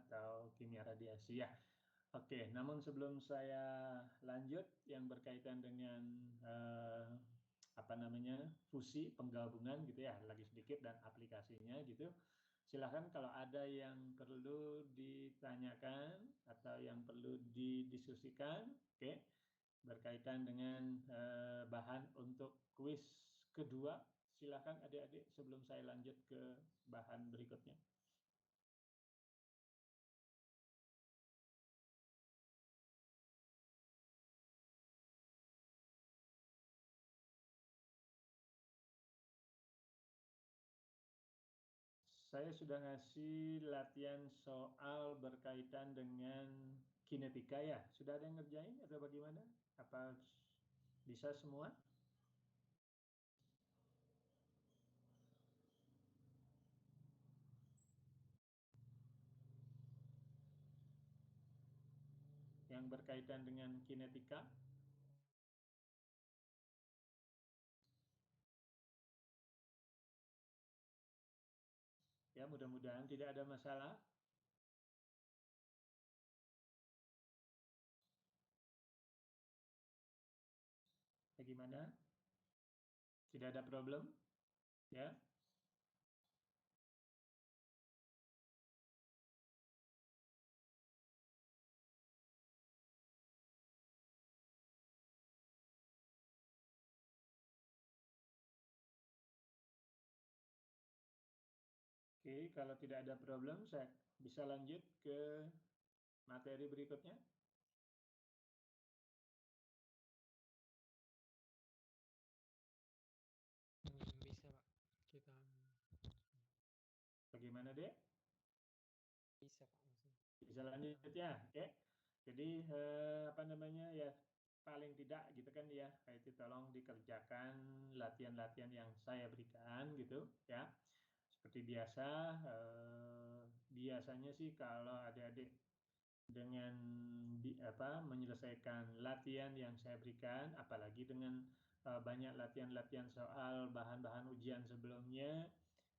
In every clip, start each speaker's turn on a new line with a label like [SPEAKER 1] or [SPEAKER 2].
[SPEAKER 1] atau kimia radiasi ya. Oke, namun sebelum saya lanjut yang berkaitan dengan fusi, penggabungan gitu ya, lagi sedikit dan aplikasinya gitu. Silahkan kalau ada yang perlu ditanyakan atau yang perlu didiskusikan, oke, berkaitan dengan bahan untuk kuis kedua, silahkan adik-adik sebelum saya lanjut ke bahan berikutnya. Saya sudah ngasih latihan soal berkaitan dengan kinetika ya. Sudah ada yang ngerjain atau bagaimana? Apa bisa semua? Yang berkaitan dengan kinetika? Ya, mudah-mudahan tidak ada masalah. Bagaimana? Tidak ada problem? Ya. Oke, kalau tidak ada problem, saya bisa lanjut ke materi berikutnya.
[SPEAKER 2] Bisa, Pak. Kita
[SPEAKER 1] Bagaimana, Dek?
[SPEAKER 2] bisa, Pak.
[SPEAKER 1] Bisa lanjut ya, oke. Jadi ya paling tidak gitu kan ya, itu tolong dikerjakan latihan-latihan yang saya berikan gitu ya. Seperti biasa, biasanya sih kalau adik-adik dengan menyelesaikan latihan yang saya berikan, apalagi dengan banyak latihan-latihan soal bahan-bahan ujian sebelumnya,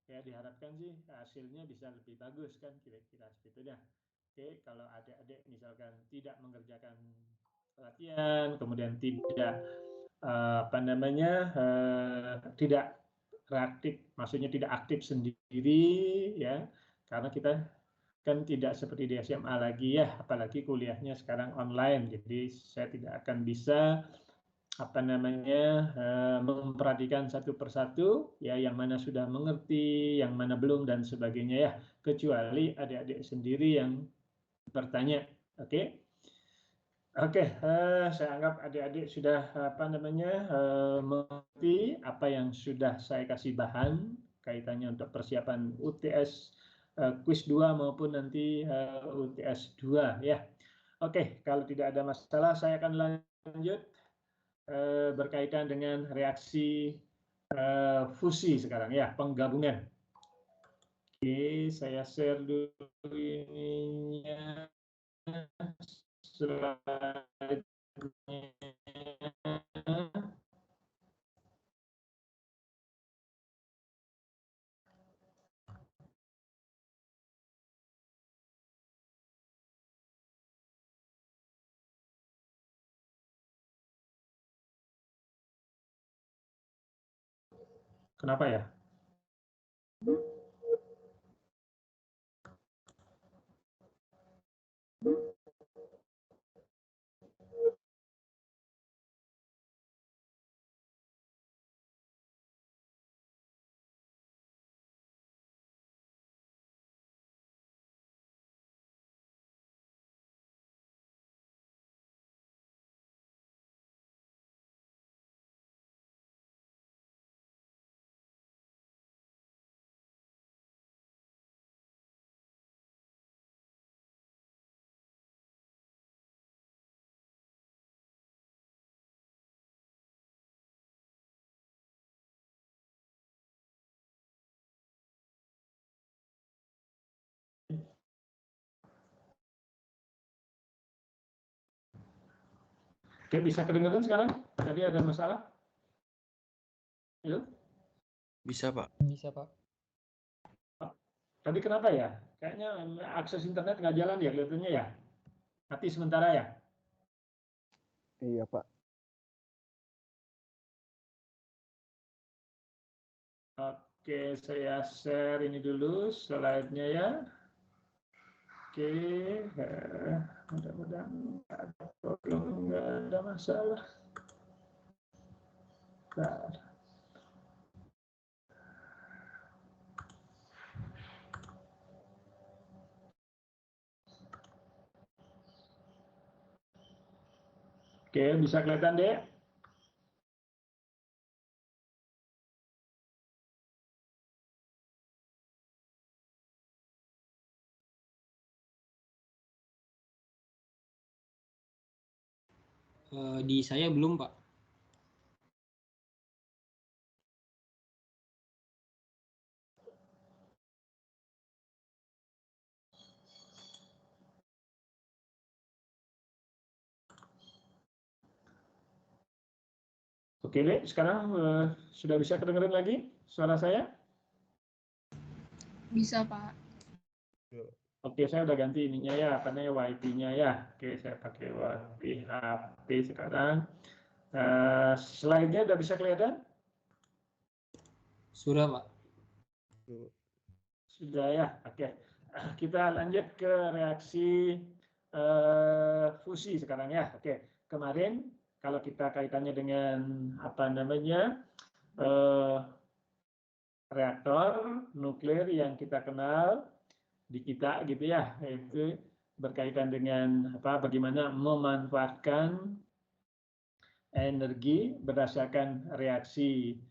[SPEAKER 1] ya diharapkan sih hasilnya bisa lebih bagus kan, kira-kira seperti itu dah. Oke, kalau adik-adik misalkan tidak mengerjakan latihan, kemudian tidak tidak reaktif, maksudnya tidak aktif sendiri ya, karena kita kan tidak seperti di SMA lagi ya, apalagi kuliahnya sekarang online, jadi saya tidak akan bisa memperhatikan satu persatu ya, yang mana sudah mengerti, yang mana belum dan sebagainya ya, kecuali adik-adik sendiri yang bertanya. Oke. Oke, saya anggap adik-adik sudah mengerti apa yang sudah saya kasih bahan kaitannya untuk persiapan UTS kuis 2 maupun nanti UTS 2 ya. Oke, kalau tidak ada masalah saya akan lanjut berkaitan dengan reaksi fusi sekarang ya, penggabungan. Oke, saya share dulu ininya. Slide. Kenapa ya? Oke, bisa kedengaran sekarang? Tadi ada masalah? Halo?
[SPEAKER 3] Bisa, Pak.
[SPEAKER 2] Bisa, Pak.
[SPEAKER 1] Tadi kenapa ya? Kayaknya akses internet nggak jalan ya kelihatannya ya. Mati sementara ya.
[SPEAKER 3] Iya, Pak.
[SPEAKER 1] Oke, saya share ini dulu slide-nya ya. Oke, mudah-mudahan nggak ada problem, nggak ada masalah. Bentar. Oke, bisa kelihatan deh.
[SPEAKER 2] Di saya belum, Pak.
[SPEAKER 1] Oke, Dek, sekarang sudah bisa kedengeran lagi suara saya?
[SPEAKER 4] Bisa, Pak.
[SPEAKER 1] Oke, saya udah ganti ininya ya, apa namanya WiFi-nya ya. Oke, saya pakai WiFi HP sekarang. Slide-nya udah bisa kelihatan?
[SPEAKER 2] Sudah, Pak.
[SPEAKER 1] Sudah ya, oke. Kita lanjut ke reaksi fusi sekarang ya. Oke, kemarin kalau kita kaitannya dengan apa namanya reaktor nuklir yang kita kenal di kita gitu ya, itu berkaitan dengan apa bagaimana memanfaatkan energi berdasarkan reaksi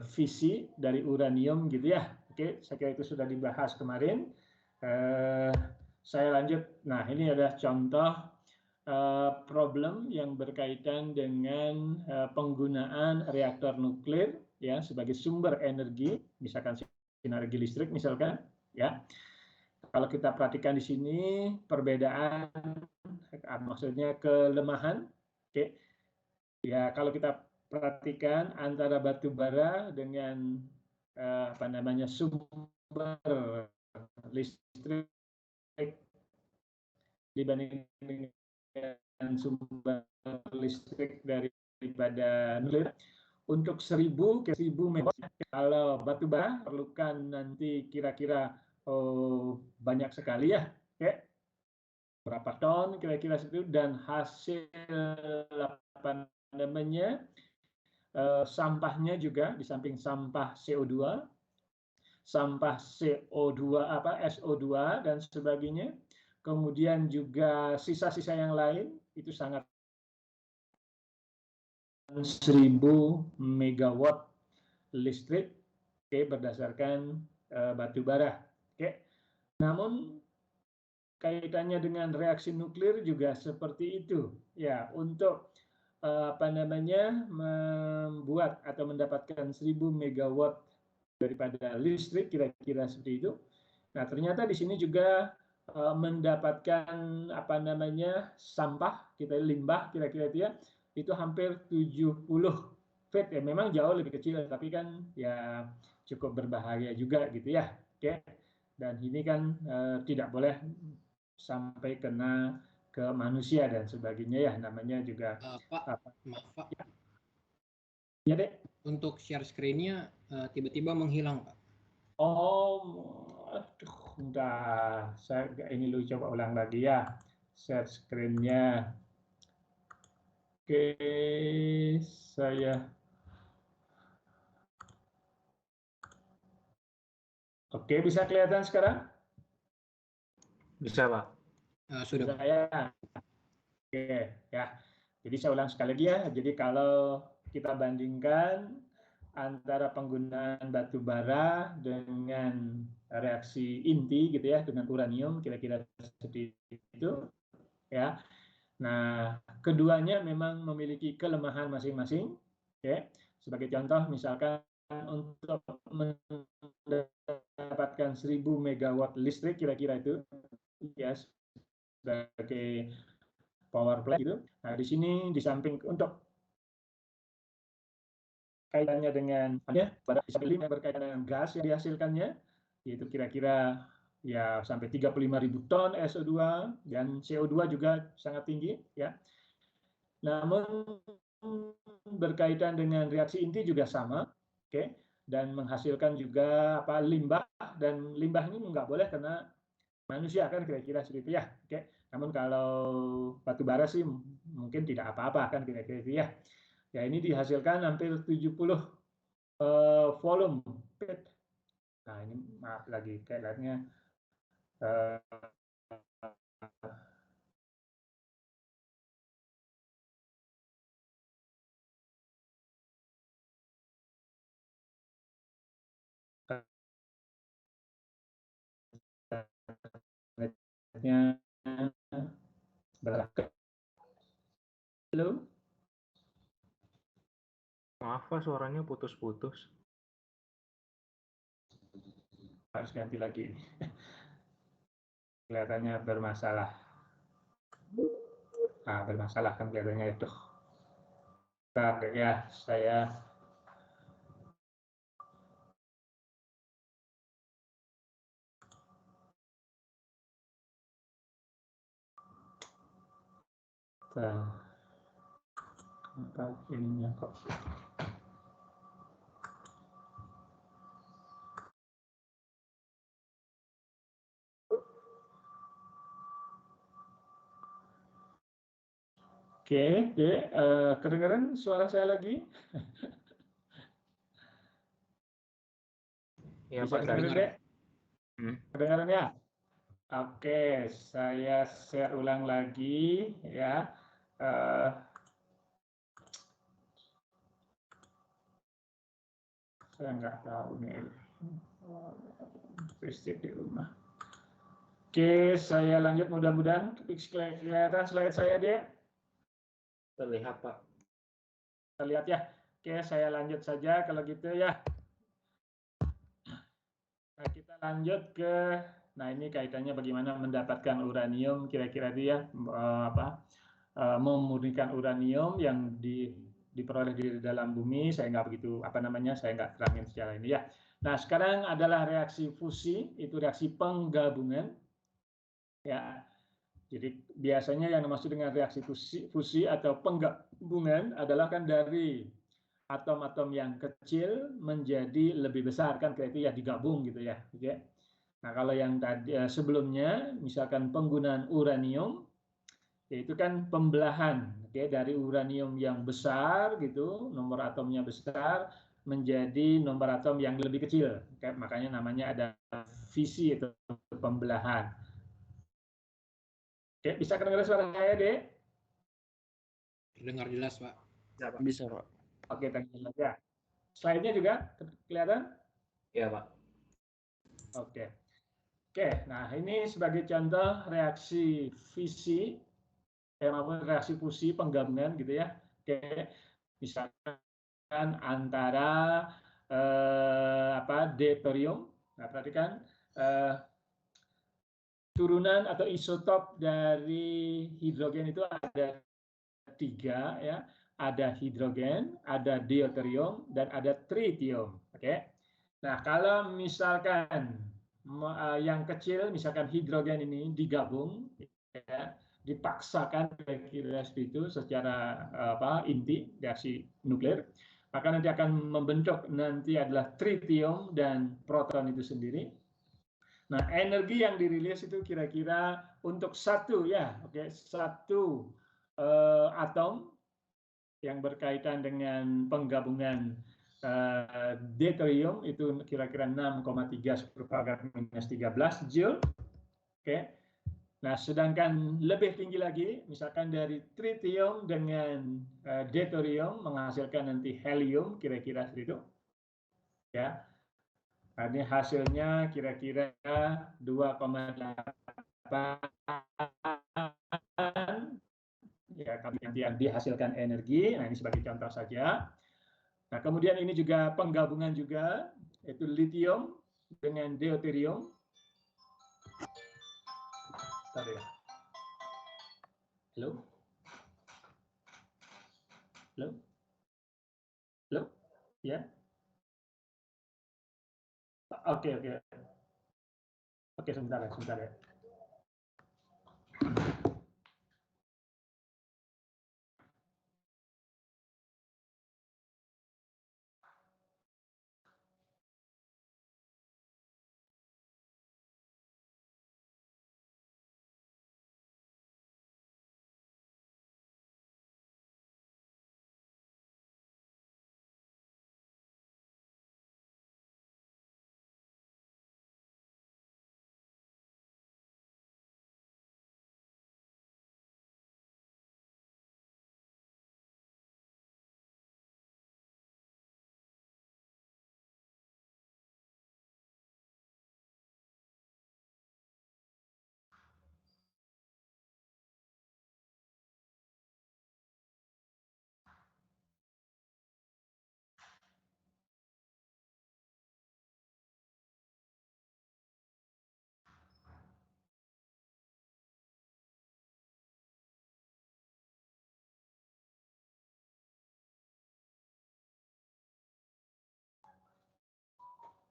[SPEAKER 1] fisi dari uranium gitu ya. Oke, saya kira itu sudah dibahas kemarin. Saya lanjut. Nah, ini adalah contoh problem yang berkaitan dengan penggunaan reaktor nuklir ya sebagai sumber energi, misalkan sinergi listrik misalkan ya. Kalau kita perhatikan di sini perbedaan maksudnya kelemahan, oke. Ya, kalau kita perhatikan antara batu bara dengan apa namanya sumber listrik dibandingkan dengan sumber listrik daripada nuklir untuk 1000 ke 1000 megawatt. Kalau batu bara perlukan nanti kira-kira banyak sekali ya, oke. Berapa ton kira-kira itu dan hasil apa namanya sampahnya juga di samping sampah CO2, sampah CO2 apa SO2 dan sebagainya, kemudian juga sisa-sisa yang lain itu sangat 1000 megawatt listrik berdasarkan batu bara. Namun kaitannya dengan reaksi nuklir juga seperti itu ya untuk apa namanya membuat atau mendapatkan 1000 megawatt daripada listrik kira-kira seperti itu. Nah, ternyata di sini juga mendapatkan apa namanya sampah, kita limbah kira-kira itu ya, itu hampir 70 feet ya, memang jauh lebih kecil tapi kan ya cukup berbahaya juga gitu ya. Oke. Dan ini kan tidak boleh sampai kena ke manusia dan sebagainya ya, namanya juga
[SPEAKER 2] Pak,
[SPEAKER 1] apa?
[SPEAKER 2] maaf, Pak.
[SPEAKER 1] Ya, Dek.
[SPEAKER 2] Untuk share screen-nya tiba-tiba menghilang, Pak.
[SPEAKER 1] Oh, aduh, bentar. Saya ini lu coba ulang lagi ya. Share screen-nya. Oke, saya. Oke, bisa kelihatan sekarang?
[SPEAKER 5] Bisa, Pak.
[SPEAKER 2] Sudah, Pak.
[SPEAKER 1] Saya. Oke, ya. Jadi saya ulang sekali lagi ya. Jadi kalau kita bandingkan antara penggunaan batu bara dengan reaksi inti gitu ya dengan uranium kira-kira seperti itu ya. Nah, keduanya memang memiliki kelemahan masing-masing. Ya. Sebagai contoh misalkan untuk mendapatkan 1000 megawatt listrik kira-kira itu ya sebagai power plant gitu. Nah, di sini di samping untuk kaitannya dengan ya, berkaitan dengan gas yang dihasilkannya, yaitu kira-kira ya sampai 35.000 ton SO2 dan CO2 juga sangat tinggi ya. Namun berkaitan dengan reaksi inti juga sama, oke, dan menghasilkan juga limbah, dan limbah ini nggak boleh kena manusia kan kira-kira seperti itu ya, oke. Namun kalau batu bara sih mungkin tidak apa-apa kan kira-kira itu ya. Ya ini dihasilkan hampir 70 volume PET. Nah ini maaf lagi kayaknya halo.
[SPEAKER 5] Maaf Pak, suaranya putus-putus.
[SPEAKER 1] Harus ganti lagi. Kelihatannya bermasalah. Nah, bermasalah kan kelihatannya itu. Bentar ya, saya apa ininya kok. Oke, kedengaran suara saya lagi?
[SPEAKER 5] Iya
[SPEAKER 1] Bisa
[SPEAKER 5] Pak,
[SPEAKER 1] kedengaran,
[SPEAKER 2] Dengar.
[SPEAKER 1] Dek? Kedengaran ya? Oke, saya share ulang lagi ya. Saya nggak tahu nih. Listrik di rumah. Oke, saya lanjut, mudah-mudahan kelihatan slide saya, Dek.
[SPEAKER 5] terlihat Pak.
[SPEAKER 1] Terlihat ya. Oke, saya lanjut saja kalau gitu ya. Nah, kita lanjut ke, nah ini kaitannya bagaimana mendapatkan uranium, kira-kira dia memurnikan uranium yang diperoleh di dalam bumi. Saya nggak begitu saya nggak terangin secara ini ya. Nah sekarang adalah reaksi fusi, itu reaksi penggabungan ya. Jadi biasanya yang dimaksud dengan reaksi fusi atau penggabungan adalah kan dari atom-atom yang kecil menjadi lebih besar kan, kayak itu ya digabung gitu ya. Oke. Nah kalau yang tadi sebelumnya misalkan penggunaan uranium, yaitu kan pembelahan dari uranium yang besar gitu, nomor atomnya besar menjadi nomor atom yang lebih kecil. Makanya namanya ada fisi itu pembelahan. Oke, bisa kedengaran suara saya, Dek?
[SPEAKER 2] Terdengar jelas, Pak.
[SPEAKER 5] Ya, Pak.
[SPEAKER 3] Bisa, Pak.
[SPEAKER 1] Oke, thank you ya. Slide-nya juga kelihatan?
[SPEAKER 5] Iya Pak.
[SPEAKER 1] Oke. Oke, nah ini sebagai contoh reaksi fisi maupun reaksi fusi penggabungan gitu ya. Oke, misalkan antara deuterium. Nah, perhatikan turunan atau isotop dari hidrogen itu ada 3 ya. Ada hidrogen, ada deuterium, dan ada tritium. Oke. Nah, kalau misalkan yang kecil, misalkan hidrogen ini digabung, ya, dipaksakan kira-kira itu secara inti reaksi nuklir, maka nanti akan membentuk nanti adalah tritium dan proton itu sendiri. Nah, energi yang dirilis itu kira-kira untuk satu atom yang berkaitan dengan penggabungan deuterium itu kira-kira 6,3 × 10⁻⁻13 joule. Oke. Nah, sedangkan lebih tinggi lagi, misalkan dari tritium dengan deuterium menghasilkan nanti helium kira-kira seperti itu. Ya. Nah, ini hasilnya kira-kira 2,8 ya, nanti yang dihasilkan energi. Nah, ini sebagai contoh saja. Nah, kemudian ini juga penggabungan juga, yaitu lithium dengan deuterium. Tadi ya. Halo? Halo? Halo? Ya? Oke. Oke, sebentar ya.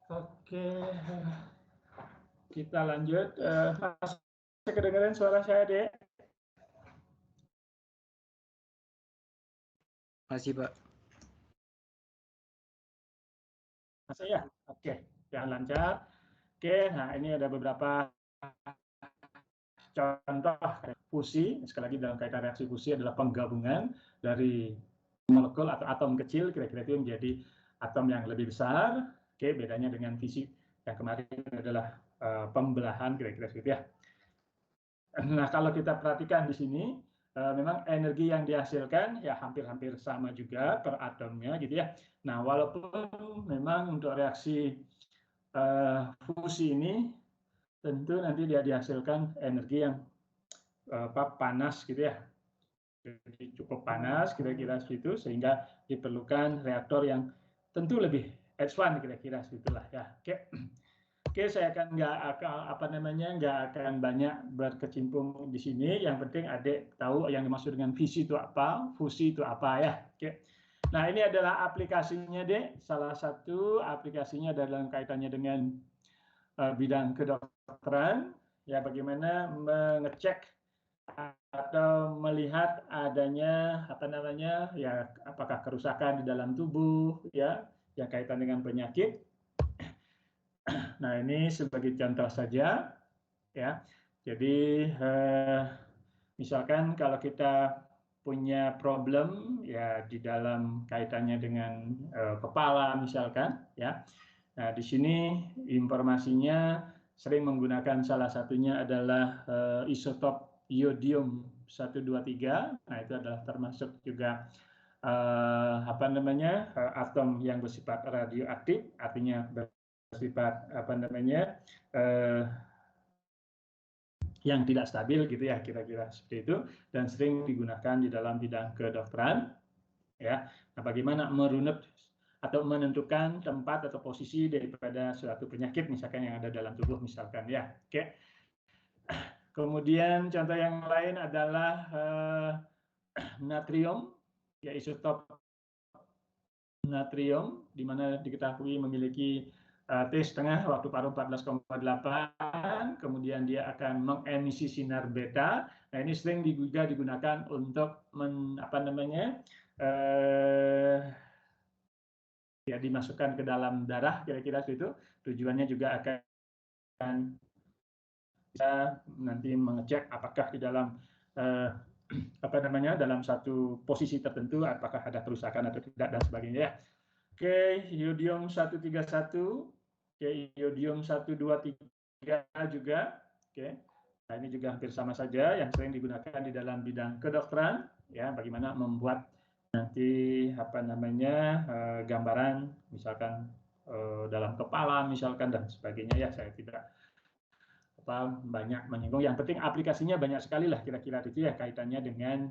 [SPEAKER 1] Oke, kita lanjut. Masih kedengaran suara saya, Dek?
[SPEAKER 2] Masih, Pak.
[SPEAKER 1] Masih ya? Oke, jangan lancar. Oke, nah ini ada beberapa contoh fusi. Sekali lagi dalam kaitan reaksi fusi adalah penggabungan dari molekul atau atom kecil, kira-kira itu menjadi atom yang lebih besar. Oke, bedanya dengan fisik yang kemarin adalah pembelahan, kira-kira seperti ya. Nah, kalau kita perhatikan di sini, memang energi yang dihasilkan ya hampir-hampir sama juga per atomnya gitu ya. Nah, walaupun memang untuk reaksi fusi ini tentu nanti dia dihasilkan energi yang panas gitu ya. Jadi cukup panas kira-kira segitu sehingga diperlukan reaktor yang tentu lebih advance kira-kira segitulah ya. Oke, saya akan nggak akan banyak berkecimpung di sini. Yang penting adik tahu yang dimaksud dengan fisi itu apa, fusi itu apa ya. Oke. Nah, ini adalah aplikasinya, Dek. Salah satu aplikasinya dalam kaitannya dengan bidang kedokteran, ya bagaimana mengecek atau melihat adanya ya apakah kerusakan di dalam tubuh ya yang kaitan dengan penyakit. Nah, ini sebagai contoh saja ya. Jadi misalkan kalau kita punya problem ya di dalam kaitannya dengan kepala misalkan ya. Nah, di sini informasinya sering menggunakan salah satunya adalah isotop iodium 123. Nah, itu adalah termasuk juga atom yang bersifat radioaktif, artinya bersifat yang tidak stabil gitu ya, kira-kira seperti itu, dan sering digunakan di dalam bidang kedokteran ya. Nah, bagaimana merunut atau menentukan tempat atau posisi daripada suatu penyakit misalkan yang ada dalam tubuh misalkan ya. Oke. Kemudian contoh yang lain adalah natrium, ya isotop natrium di mana diketahui memiliki T setengah waktu paruh 14,8, kemudian dia akan mengemisi sinar beta. Nah, ini sering juga digunakan untuk ya dimasukkan ke dalam darah kira-kira itu. Tujuannya juga akan bisa nanti mengecek apakah di dalam dalam satu posisi tertentu apakah ada kerusakan atau tidak dan sebagainya ya. Oke, iodium 131, oke, iodium 123 juga. Oke. Nah, ini juga hampir sama saja yang sering digunakan di dalam bidang kedokteran ya, bagaimana membuat nanti gambaran misalkan dalam kepala misalkan dan sebagainya ya. Saya tidak banyak menyinggung, yang penting aplikasinya banyak sekali lah kira-kira itu ya, kaitannya dengan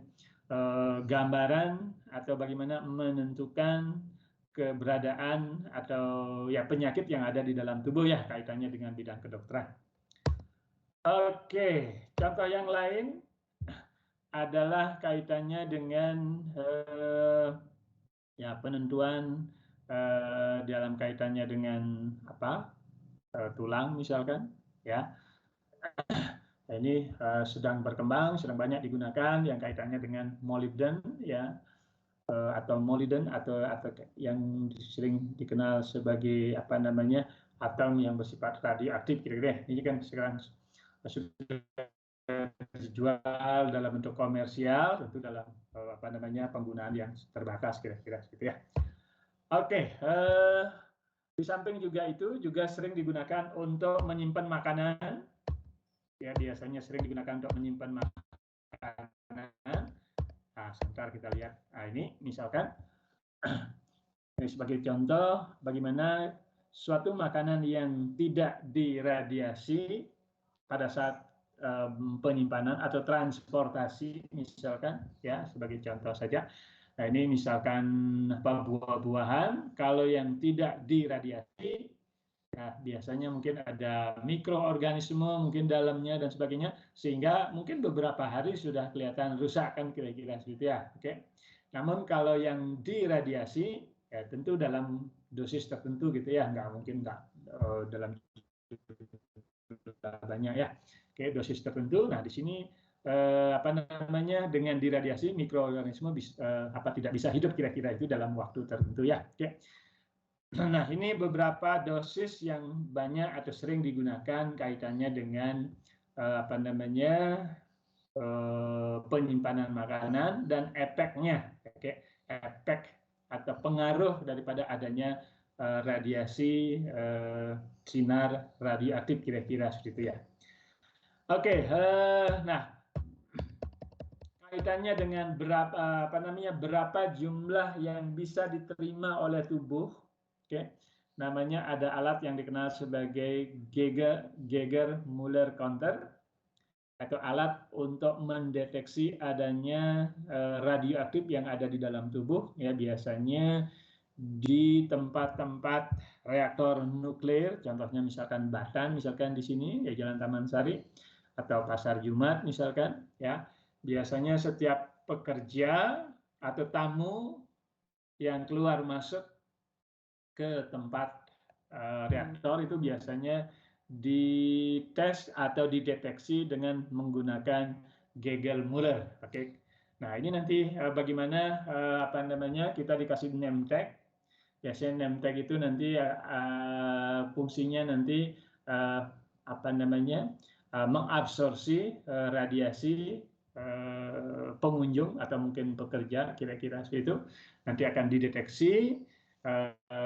[SPEAKER 1] gambaran atau bagaimana menentukan keberadaan atau ya penyakit yang ada di dalam tubuh ya, kaitannya dengan bidang kedokteran. Oke, contoh yang lain adalah kaitannya dengan ya penentuan dalam kaitannya dengan tulang misalkan ya. Nah, ini sedang berkembang, sedang banyak digunakan yang kaitannya dengan molybden ya, atau molybden atau yang sering dikenal sebagai apa namanya atom yang bersifat radioaktif kira-kira. Ini kan sekarang sudah dijual dalam bentuk komersial, tentu dalam apa namanya penggunaan yang terbatas kira-kira gitu ya. Oke, di samping juga itu juga sering digunakan untuk menyimpan makanan. Ya, biasanya sering digunakan untuk menyimpan makanan. Nah, sebentar kita lihat. Nah, ini misalkan ini sebagai contoh bagaimana suatu makanan yang tidak diradiasi pada saat penyimpanan atau transportasi misalkan ya sebagai contoh saja. Nah, ini misalkan buah-buahan kalau yang tidak diradiasi. Nah, biasanya mungkin ada mikroorganisme mungkin dalamnya dan sebagainya, sehingga mungkin beberapa hari sudah kelihatan rusak kan kira-kira seperti ya. Oke. Namun kalau yang diradiasi, ya tentu dalam dosis tertentu gitu ya, nggak mungkin nggak dalam banyak ya. Oke, dosis tertentu. Nah, di sini apa namanya dengan diradiasi mikroorganisme tidak bisa hidup kira-kira itu dalam waktu tertentu ya. Oke. Nah, ini beberapa dosis yang banyak atau sering digunakan kaitannya dengan apa namanya penyimpanan makanan dan efeknya, efek atau pengaruh daripada adanya radiasi sinar radioaktif kira-kira seperti itu ya. Oke, nah kaitannya dengan berapa jumlah yang bisa diterima oleh tubuh. Oke, namanya ada alat yang dikenal sebagai Geiger-Müller counter atau alat untuk mendeteksi adanya radioaktif yang ada di dalam tubuh. Ya, biasanya di tempat-tempat reaktor nuklir, contohnya misalkan Batan, misalkan di sini ya Jalan Taman Sari atau Pasar Jumat misalkan, ya biasanya setiap pekerja atau tamu yang keluar masuk ke tempat reaktor itu biasanya dites atau dideteksi dengan menggunakan Geiger-Müller. Oke. Nah, ini nanti bagaimana apa namanya kita dikasih name tag. Biasanya name tag itu nanti fungsinya nanti apa namanya mengabsorpsi radiasi pengunjung atau mungkin pekerja kira-kira seperti itu. Nanti akan dideteksi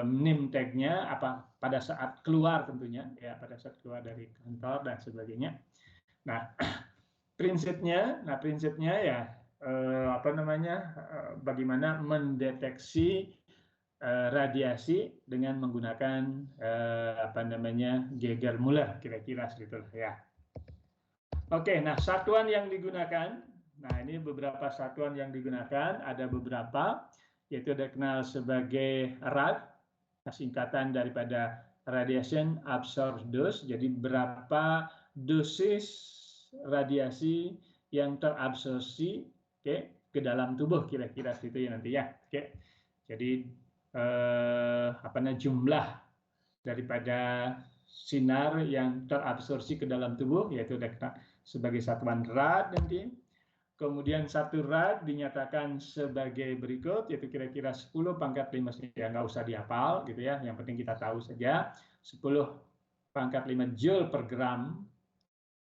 [SPEAKER 1] name tag-nya pada saat keluar tentunya ya, pada saat keluar dari kantor dan sebagainya. Nah, prinsipnya ya apa namanya bagaimana mendeteksi radiasi dengan menggunakan apa namanya Geiger-Müller kira-kira segitulah ya. Oke, nah satuan yang digunakan, nah ini beberapa satuan yang digunakan, ada beberapa yaitu dikenal sebagai RAD, singkatan daripada Radiation Absorbed Dose. Jadi berapa dosis radiasi yang terabsorpsi ke dalam tubuh kira-kira seperti itu ya nanti ya. Oke. Jadi apa namanya jumlah daripada sinar yang terabsorpsi ke dalam tubuh yaitu sebagai satuan rad nanti. Kemudian satu rad dinyatakan sebagai berikut, yaitu kira-kira 10 pangkat 5, ya nggak usah dihafal gitu ya, yang penting kita tahu saja 10 pangkat 5 joule per gram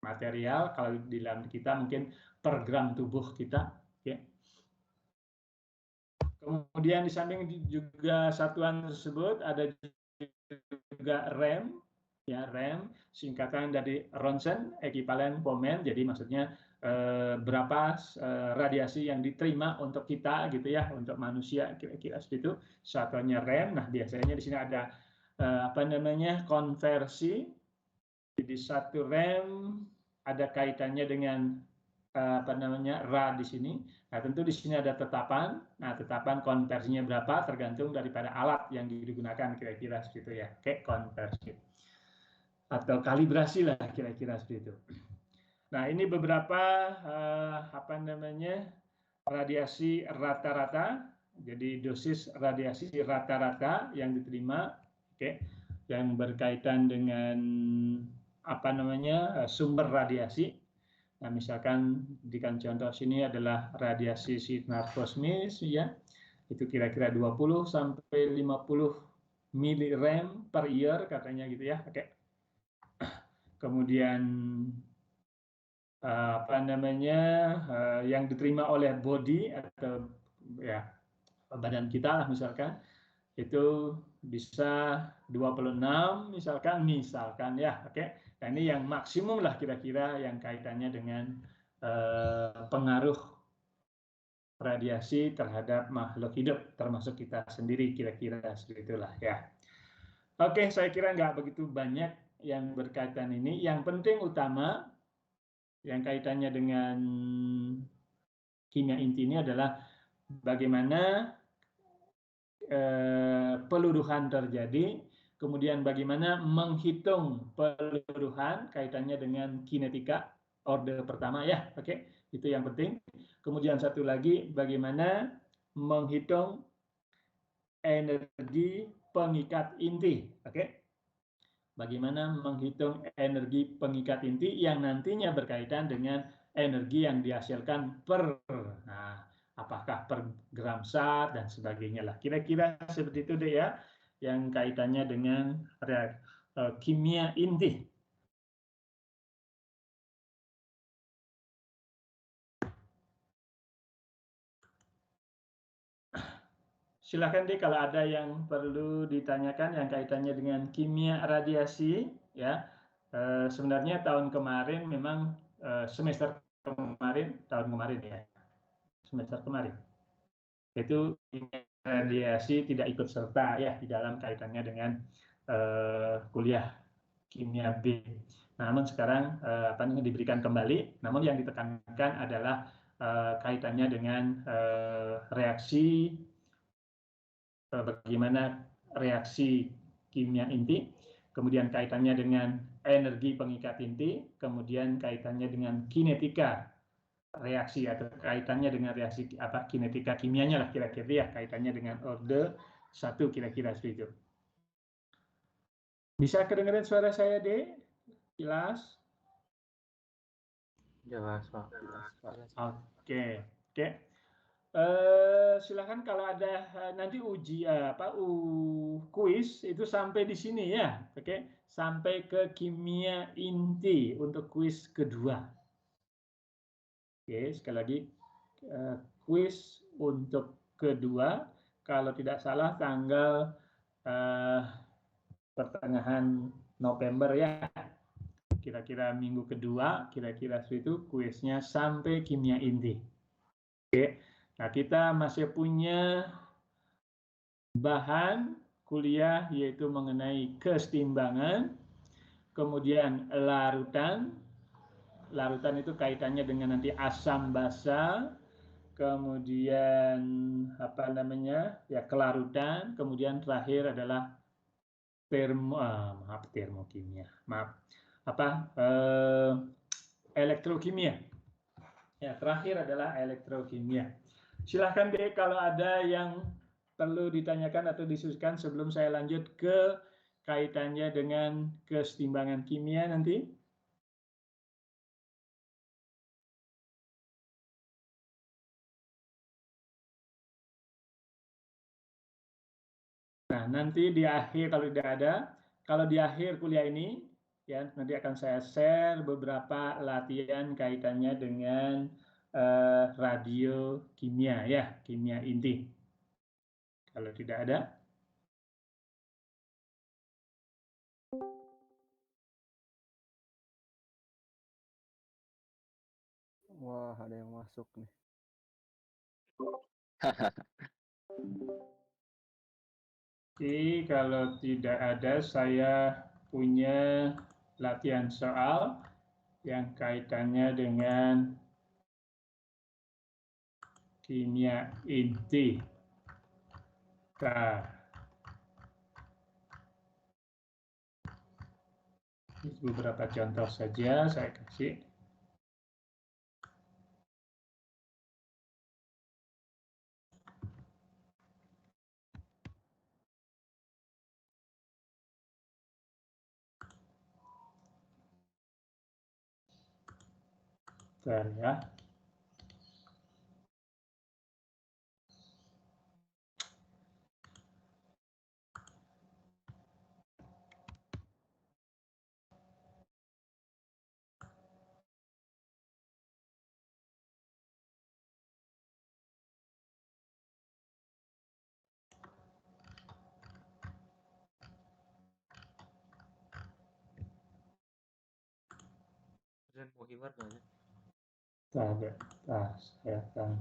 [SPEAKER 1] material, kalau di dalam kita mungkin per gram tubuh kita. Ya. Kemudian di samping juga satuan tersebut ada juga rem, ya rem singkatan dari Ronsen ekivalen Pomen, jadi maksudnya berapa radiasi yang diterima untuk kita gitu ya, untuk manusia kira-kira seperti itu satuannya rem. Nah biasanya di sini ada apa namanya konversi, jadi satu rem ada kaitannya dengan apa namanya rad di sini. Nah tentu di sini ada tetapan. Nah tetapan konversinya berapa tergantung daripada alat yang digunakan kira-kira seperti itu ya, kayak konversi atau kalibrasi lah kira-kira seperti itu. Nah ini beberapa apa namanya radiasi rata-rata. Jadi dosis radiasi rata-rata yang diterima, yang berkaitan dengan sumber radiasi. Nah, misalkan di contoh sini adalah radiasi sinar kosmis, ya, itu kira-kira 20 sampai 50 milirem per year katanya gitu ya. Oke. Kemudian yang diterima oleh body atau ya badan kita lah misalkan itu bisa 26 misalkan ya. Oke. Nah, ini yang maksimum lah kira-kira yang kaitannya dengan pengaruh radiasi terhadap makhluk hidup termasuk kita sendiri, kira-kira segitulah ya. Oke, saya kira nggak begitu banyak yang berkaitan ini. Yang penting utama yang kaitannya dengan kimia inti ini adalah bagaimana peluruhan terjadi, kemudian bagaimana menghitung peluruhan kaitannya dengan kinetika, orde pertama ya, oke, itu yang penting. Kemudian satu lagi, bagaimana menghitung energi pengikat inti, oke. Bagaimana menghitung energi pengikat inti yang nantinya berkaitan dengan energi yang dihasilkan nah, apakah per gram zat dan sebagainya lah. Kira-kira seperti itu deh ya, yang kaitannya dengan kimia inti. Silahkan deh kalau ada yang perlu ditanyakan yang kaitannya dengan kimia radiasi ya. Sebenarnya tahun kemarin memang semester kemarin ya, semester kemarin itu radiasi tidak ikut serta ya di dalam kaitannya dengan kuliah kimia B. Namun sekarang diberikan kembali. Namun yang ditekankan adalah kaitannya dengan reaksi bagaimana reaksi kimia inti, kemudian kaitannya dengan energi pengikat inti, kemudian kaitannya dengan kinetika reaksi atau kaitannya dengan reaksi kinetika kimianya lah kira-kira ya, kaitannya dengan orde 1 kira-kira seperti itu. Bisa kedengaran suara saya, Dek? Jelas?
[SPEAKER 5] Jelas, Pak.
[SPEAKER 1] Oke. Silakan kalau ada nanti kuis itu sampai di sini ya, oke, sampai ke kimia inti untuk kuis kedua. Oke, sekali lagi kuis untuk kedua, kalau tidak salah tanggal pertengahan November ya, kira-kira minggu kedua, kira-kira itu kuisnya sampai kimia inti. Oke, nah kita masih punya bahan kuliah yaitu mengenai kesetimbangan, kemudian larutan. Larutan itu kaitannya dengan nanti asam basa, kemudian kelarutan, kemudian terakhir adalah termokimia. Elektrokimia. Ya, terakhir adalah elektrokimia. Silahkan deh kalau ada yang perlu ditanyakan atau disusulkan sebelum saya lanjut ke kaitannya dengan kesetimbangan kimia nanti. Nah, nanti di akhir kalau tidak ada, kalau di akhir kuliah ini ya nanti akan saya share beberapa latihan kaitannya dengan radio kimia ya, kimia inti. Kalau tidak ada.
[SPEAKER 3] Wah, ada yang masuk nih.
[SPEAKER 1] Oke, kalau tidak ada, saya punya latihan soal yang kaitannya dengan kimia inti. Beberapa contoh saja saya kasih. Bentar ya.
[SPEAKER 5] Zen mau hilang nggak ya?
[SPEAKER 1] Tak ada. Nah, saya akan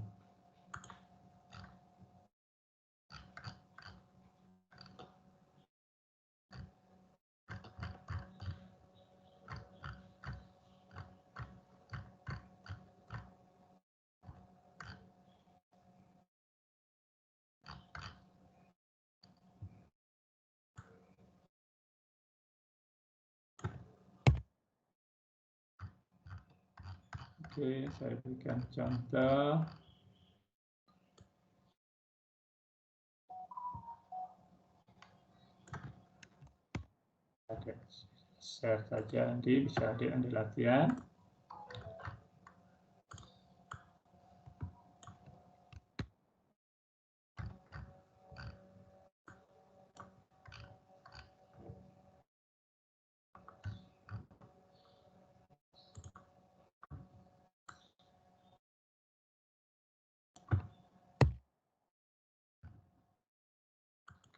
[SPEAKER 1] saya berikan contoh. Oke, share saja nanti bisa di latihan.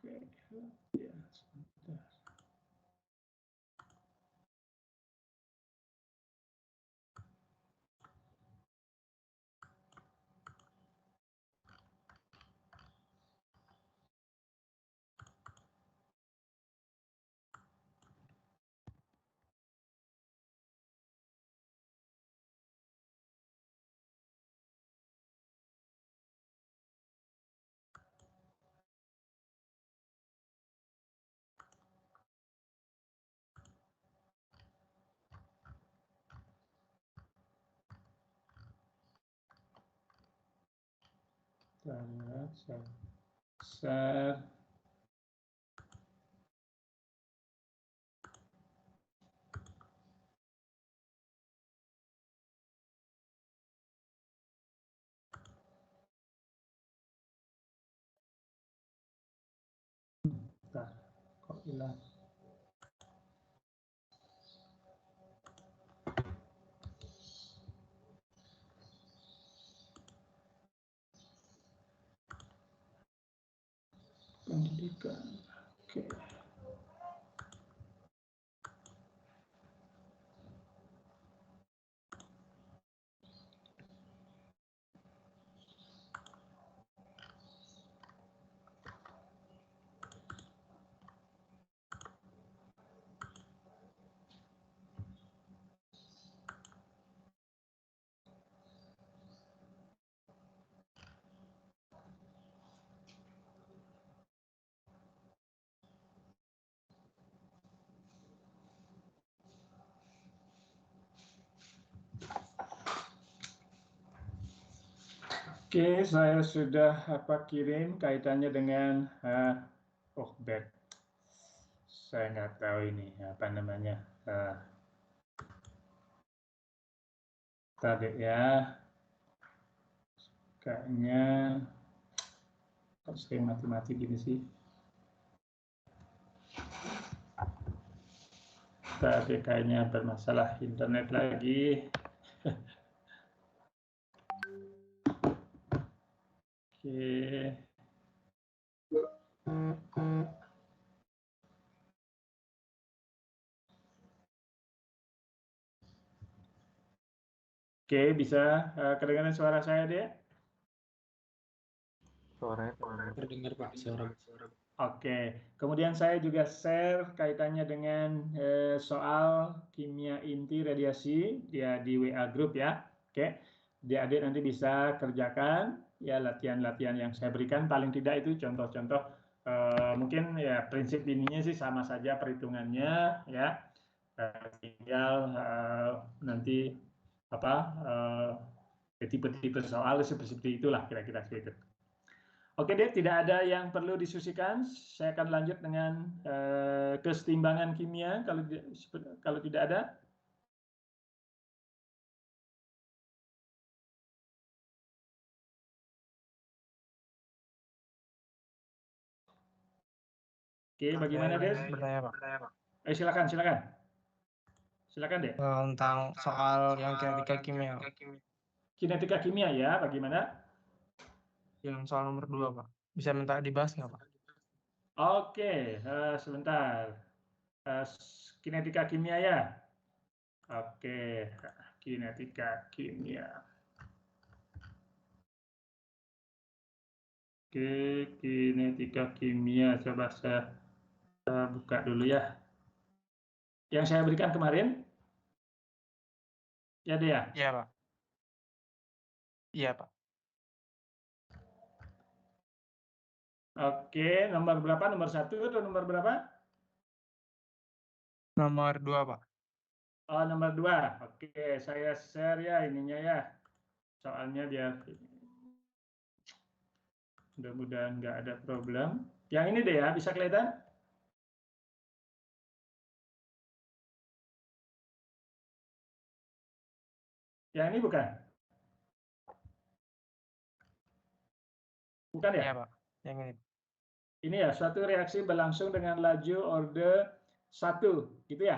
[SPEAKER 1] Oke, ya, sebentar. Saya share. Bentar, kok hilang? Pendidikan. Oke. Oke, saya sudah kirim kaitannya dengan back. Saya nggak tahu ini apa namanya. Tadi ya, kayaknya kok sering mati-mati gini sih. Tadi kayaknya bermasalah internet lagi. Oke. Oke, bisa kedengaran suara saya dia?
[SPEAKER 5] Suaranya
[SPEAKER 2] Terdengar Pak, suara.
[SPEAKER 1] Oke, kemudian saya juga share kaitannya dengan soal kimia inti radiasi dia di WA group ya. Oke, adik-adik nanti bisa kerjakan ya latihan-latihan yang saya berikan. Paling tidak itu contoh-contoh mungkin ya prinsip ininya sih sama saja perhitungannya ya. Tinggal nanti apa tipe-tipe soal seperti itulah kira-kira seperti itu. Oke deh, tidak ada yang perlu diskusikan. Saya akan lanjut dengan kesetimbangan kimia kalau tidak ada. Oke, bagaimana Des?
[SPEAKER 4] Bertanya Pak.
[SPEAKER 1] Silakan. Silakan deh.
[SPEAKER 4] Tentang soal yang kinetika kimia.
[SPEAKER 1] Kinetika kimia ya, bagaimana?
[SPEAKER 4] Yang soal nomor 2 Pak. Bisa minta dibahas nggak Pak?
[SPEAKER 1] Oke, sebentar. Kinetika kimia ya. Oke, kinetika kimia. Oke, kinetika kimia. Coba saya buka dulu ya. Yang saya berikan kemarin? Ya, Dea?
[SPEAKER 4] Iya Pak. Iya Pak.
[SPEAKER 1] Oke, nomor berapa? Nomor 1 atau nomor berapa?
[SPEAKER 4] Nomor 2 Pak.
[SPEAKER 1] Oh, nomor 2. Oke, saya share ya ininya ya. Soalnya dia mudah-mudahan nggak ada problem. Yang ini deh ya, bisa kelihatan? Yang ini bukan? Bukan ya?
[SPEAKER 4] Iya Pak. Yang ini.
[SPEAKER 1] Ini ya, suatu reaksi berlangsung dengan laju orde 1, gitu ya?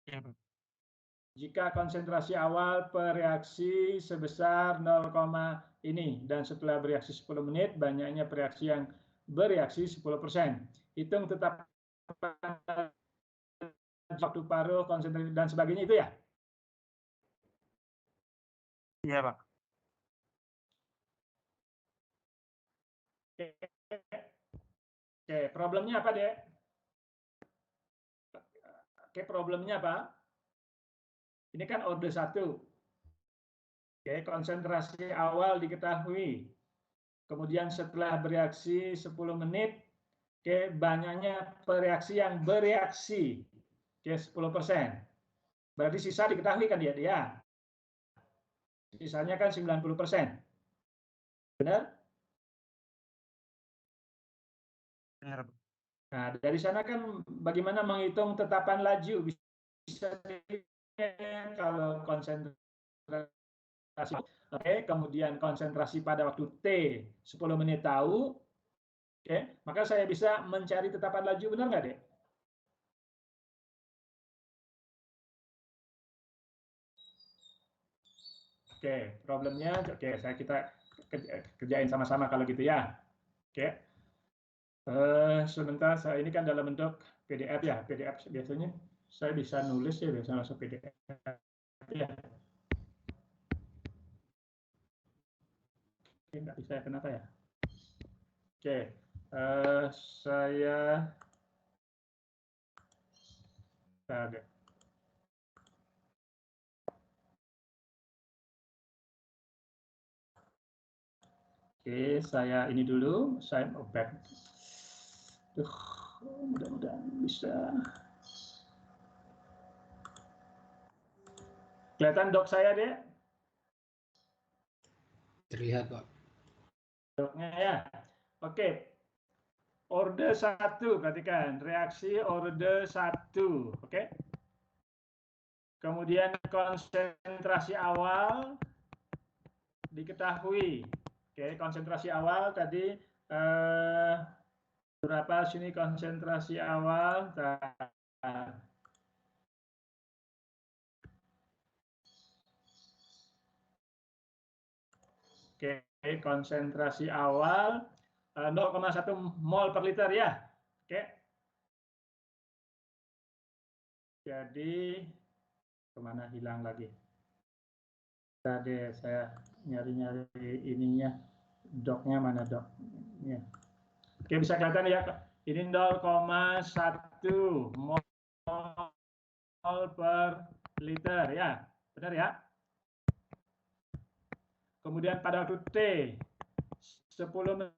[SPEAKER 4] Iya Pak.
[SPEAKER 1] Jika konsentrasi awal per reaksi sebesar 0, ini dan setelah bereaksi 10 menit banyaknya reaksi yang bereaksi 10%. Hitung tetap waktu paruh, konsentrasi dan sebagainya itu ya?
[SPEAKER 4] Iya Pak.
[SPEAKER 1] Oke, problemnya apa, Dek? Oke, problemnya apa? Ini kan orde 1. Oke, konsentrasi awal diketahui. Kemudian setelah bereaksi 10 menit, oke, banyaknya reaksi yang bereaksi. Oke, 10%. Berarti sisa diketahui kan dia? Sisanya kan 90%. Benar?
[SPEAKER 4] Benar Pak.
[SPEAKER 1] Nah, dari sana kan bagaimana menghitung tetapan laju? Bisa kalau konsentrasi, oke, kemudian konsentrasi pada waktu T 10 menit tahu, oke, maka saya bisa mencari tetapan laju, benar nggak, Dek? Oke, problemnya, oke, kita kerjain sama-sama kalau gitu ya. Oke. Sebentar, saya ini kan dalam bentuk PDF ya. PDF biasanya saya bisa nulis ya, biasa masuk PDF ya. Oke, nggak bisa ya, kenapa ya? Oke, saya ada. Oke, saya ini dulu, saya back. Mudah-mudahan bisa. Kelihatan dok saya, Dek?
[SPEAKER 2] Terlihat, Pak.
[SPEAKER 1] Doknya ya. Oke. Orde 1, perhatikan. Reaksi orde 1. Oke. Kemudian konsentrasi awal diketahui. Oke, konsentrasi awal tadi berapa sini konsentrasi awal? Oke, konsentrasi awal 0,1 mol per liter ya. Oke. Jadi kemana hilang lagi? Tadi saya nyari-nyari ininya, doknya mana dok? Ya. Oke, bisa kelihatan ya. Ini 0,1 mol per liter ya, benar ya? Kemudian pada waktu T 10 menit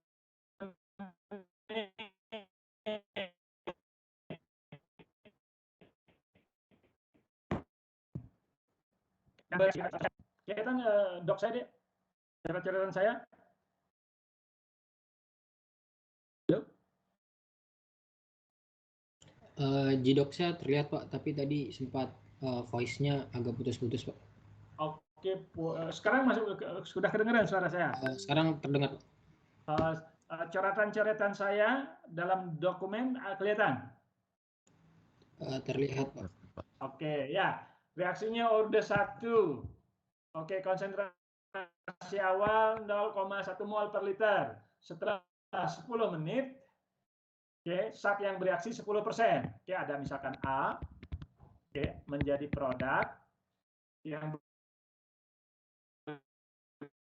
[SPEAKER 1] kelihatan dok saya deh, catatan saya.
[SPEAKER 2] Jidok saya terlihat Pak, tapi tadi sempat voice-nya agak putus-putus Pak.
[SPEAKER 1] Oke, sekarang sudah kedengaran suara saya?
[SPEAKER 2] Sekarang terdengar Pak.
[SPEAKER 1] coretan-coretan saya dalam dokumen kelihatan?
[SPEAKER 2] Terlihat, Pak.
[SPEAKER 1] Oke, ya. Reaksinya orde 1. Oke, konsentrasi awal 0,1 mol per liter. Setelah 10 menit, oke, zat yang bereaksi 10%. Oke, ada misalkan A, oke, menjadi produk yang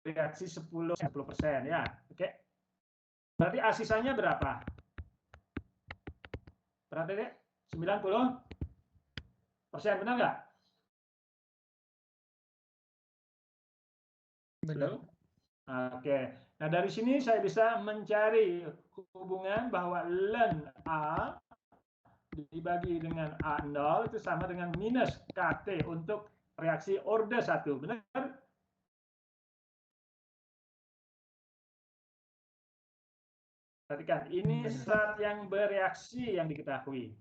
[SPEAKER 1] bereaksi 10% ya. Oke. Berarti A sisanya berapa? Berarti deh, 90%, benar nggak?
[SPEAKER 4] Benar.
[SPEAKER 1] Oke. Nah, dari sini saya bisa mencari hubungan bahwa ln A dibagi dengan A0 itu sama dengan minus KT untuk reaksi orde 1. Benar? Perhatikan, ini zat yang bereaksi yang diketahui.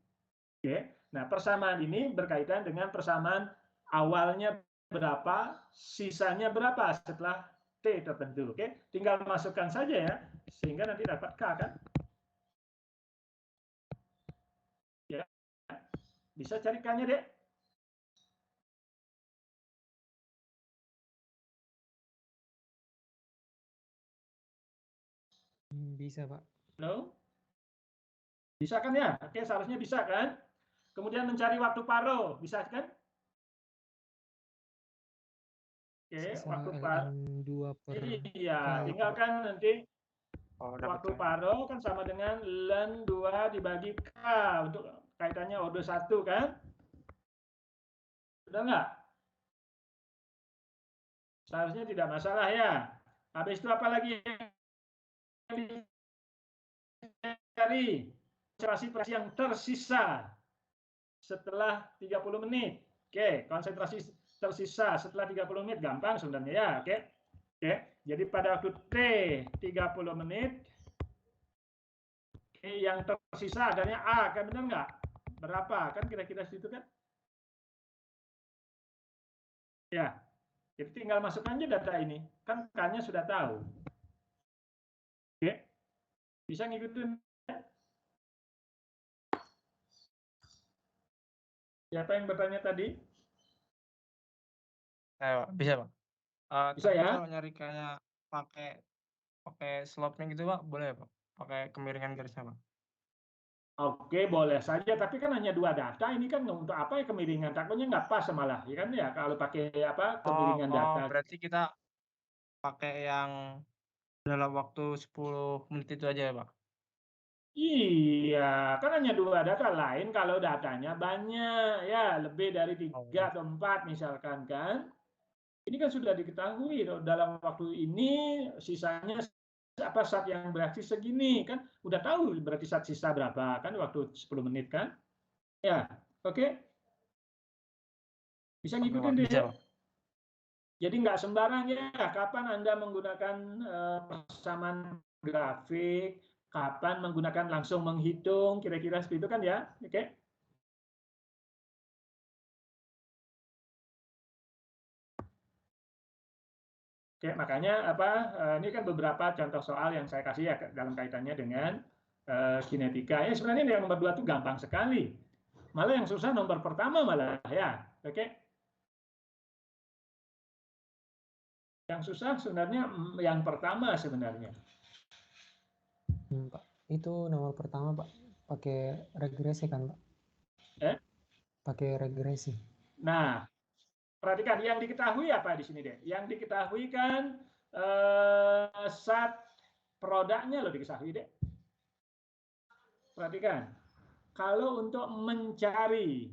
[SPEAKER 1] Oke. Nah, persamaan ini berkaitan dengan persamaan awalnya berapa, sisanya berapa setelah T tertentu. Oke, tinggal masukkan saja ya, sehingga nanti dapat K kan? Ya, bisa cari K-nya, Dek?
[SPEAKER 4] Bisa, Pak.
[SPEAKER 1] Halo? Bisa kan ya? Oke, seharusnya bisa kan? Kemudian mencari waktu paro, bisa kan? Oke, waktu paro. Iya, tinggalkan nanti waktu paro kan sama dengan ln 2 dibagi K untuk kaitannya orde 1 kan? Sudah nggak? Seharusnya tidak masalah ya. Habis itu apa lagi yang dicari? Konsentrasi yang tersisa setelah 30 menit. Oke, konsentrasi tersisa setelah 30 menit gampang sebenarnya ya. Oke. Oke, jadi pada waktu T 30 menit yang tersisa adanya A, kan benar nggak? Berapa? Kan kira-kira situ kan? Ya, jadi tinggal masukkan aja data ini. Kan K-nya sudah tahu. Oke, bisa ngikutin? Siapa yang bertanya tadi?
[SPEAKER 4] Bisa, Pak.
[SPEAKER 1] Bisa
[SPEAKER 4] Tapi
[SPEAKER 1] ya?
[SPEAKER 4] kalau nyari kayak pakai slope-nya gitu, Pak, boleh ya, Pak? Pakai kemiringan garisnya, Pak.
[SPEAKER 1] Oke, boleh saja. Tapi kan hanya 2 data. Ini kan untuk apa ya kemiringan? Takutnya nggak pas malah, ya kan ya? Kalau pakai apa kemiringan data.
[SPEAKER 4] Berarti kita pakai yang dalam waktu 10 menit itu aja ya, Pak?
[SPEAKER 1] Iya, kan hanya 2 data. Lain kalau datanya banyak, ya lebih dari 3 atau 4 misalkan kan. Ini kan sudah diketahui dalam waktu ini sisanya apa zat yang bereaksi segini kan udah tahu berarti zat sisa berapa kan waktu 10 menit kan. Ya, oke. Bisa
[SPEAKER 4] Oke,
[SPEAKER 1] ngikutin
[SPEAKER 4] Pak.
[SPEAKER 1] deh.
[SPEAKER 4] Bisa, Pak.
[SPEAKER 1] Jadi nggak sembarang ya, kapan Anda menggunakan persamaan grafik, kapan menggunakan langsung menghitung, kira-kira seperti itu kan ya, oke? Oke, makanya apa? Ini kan beberapa contoh soal yang saya kasih ya dalam kaitannya dengan kinetika. Ya sebenarnya yang nomor 2 itu gampang sekali. Malah yang susah nomor pertama malah ya, oke? Yang susah sebenarnya yang pertama sebenarnya.
[SPEAKER 6] Pak, itu nomor pertama, Pak. Pakai regresi kan, Pak? Pakai regresi.
[SPEAKER 1] Nah, perhatikan yang diketahui apa di sini deh. Yang diketahui kan zat produknya loh diketahui deh. Perhatikan. Kalau untuk mencari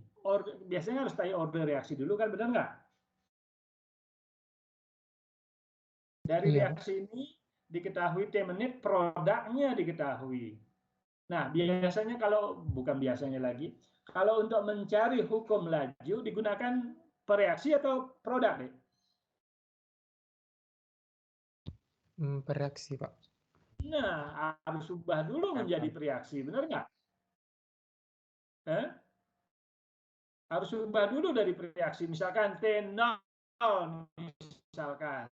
[SPEAKER 1] biasanya harus tanya order reaksi dulu kan, benar nggak? Dari reaksi ini diketahui T menit, produknya diketahui. Nah, biasanya kalau, bukan biasanya lagi, kalau untuk mencari hukum laju digunakan pereaksi atau produk deh?
[SPEAKER 6] Pereaksi, Pak.
[SPEAKER 1] Nah, harus ubah dulu menjadi pereaksi, benar nggak? Harus ubah dulu dari reaksi, misalkan T0 misalkan.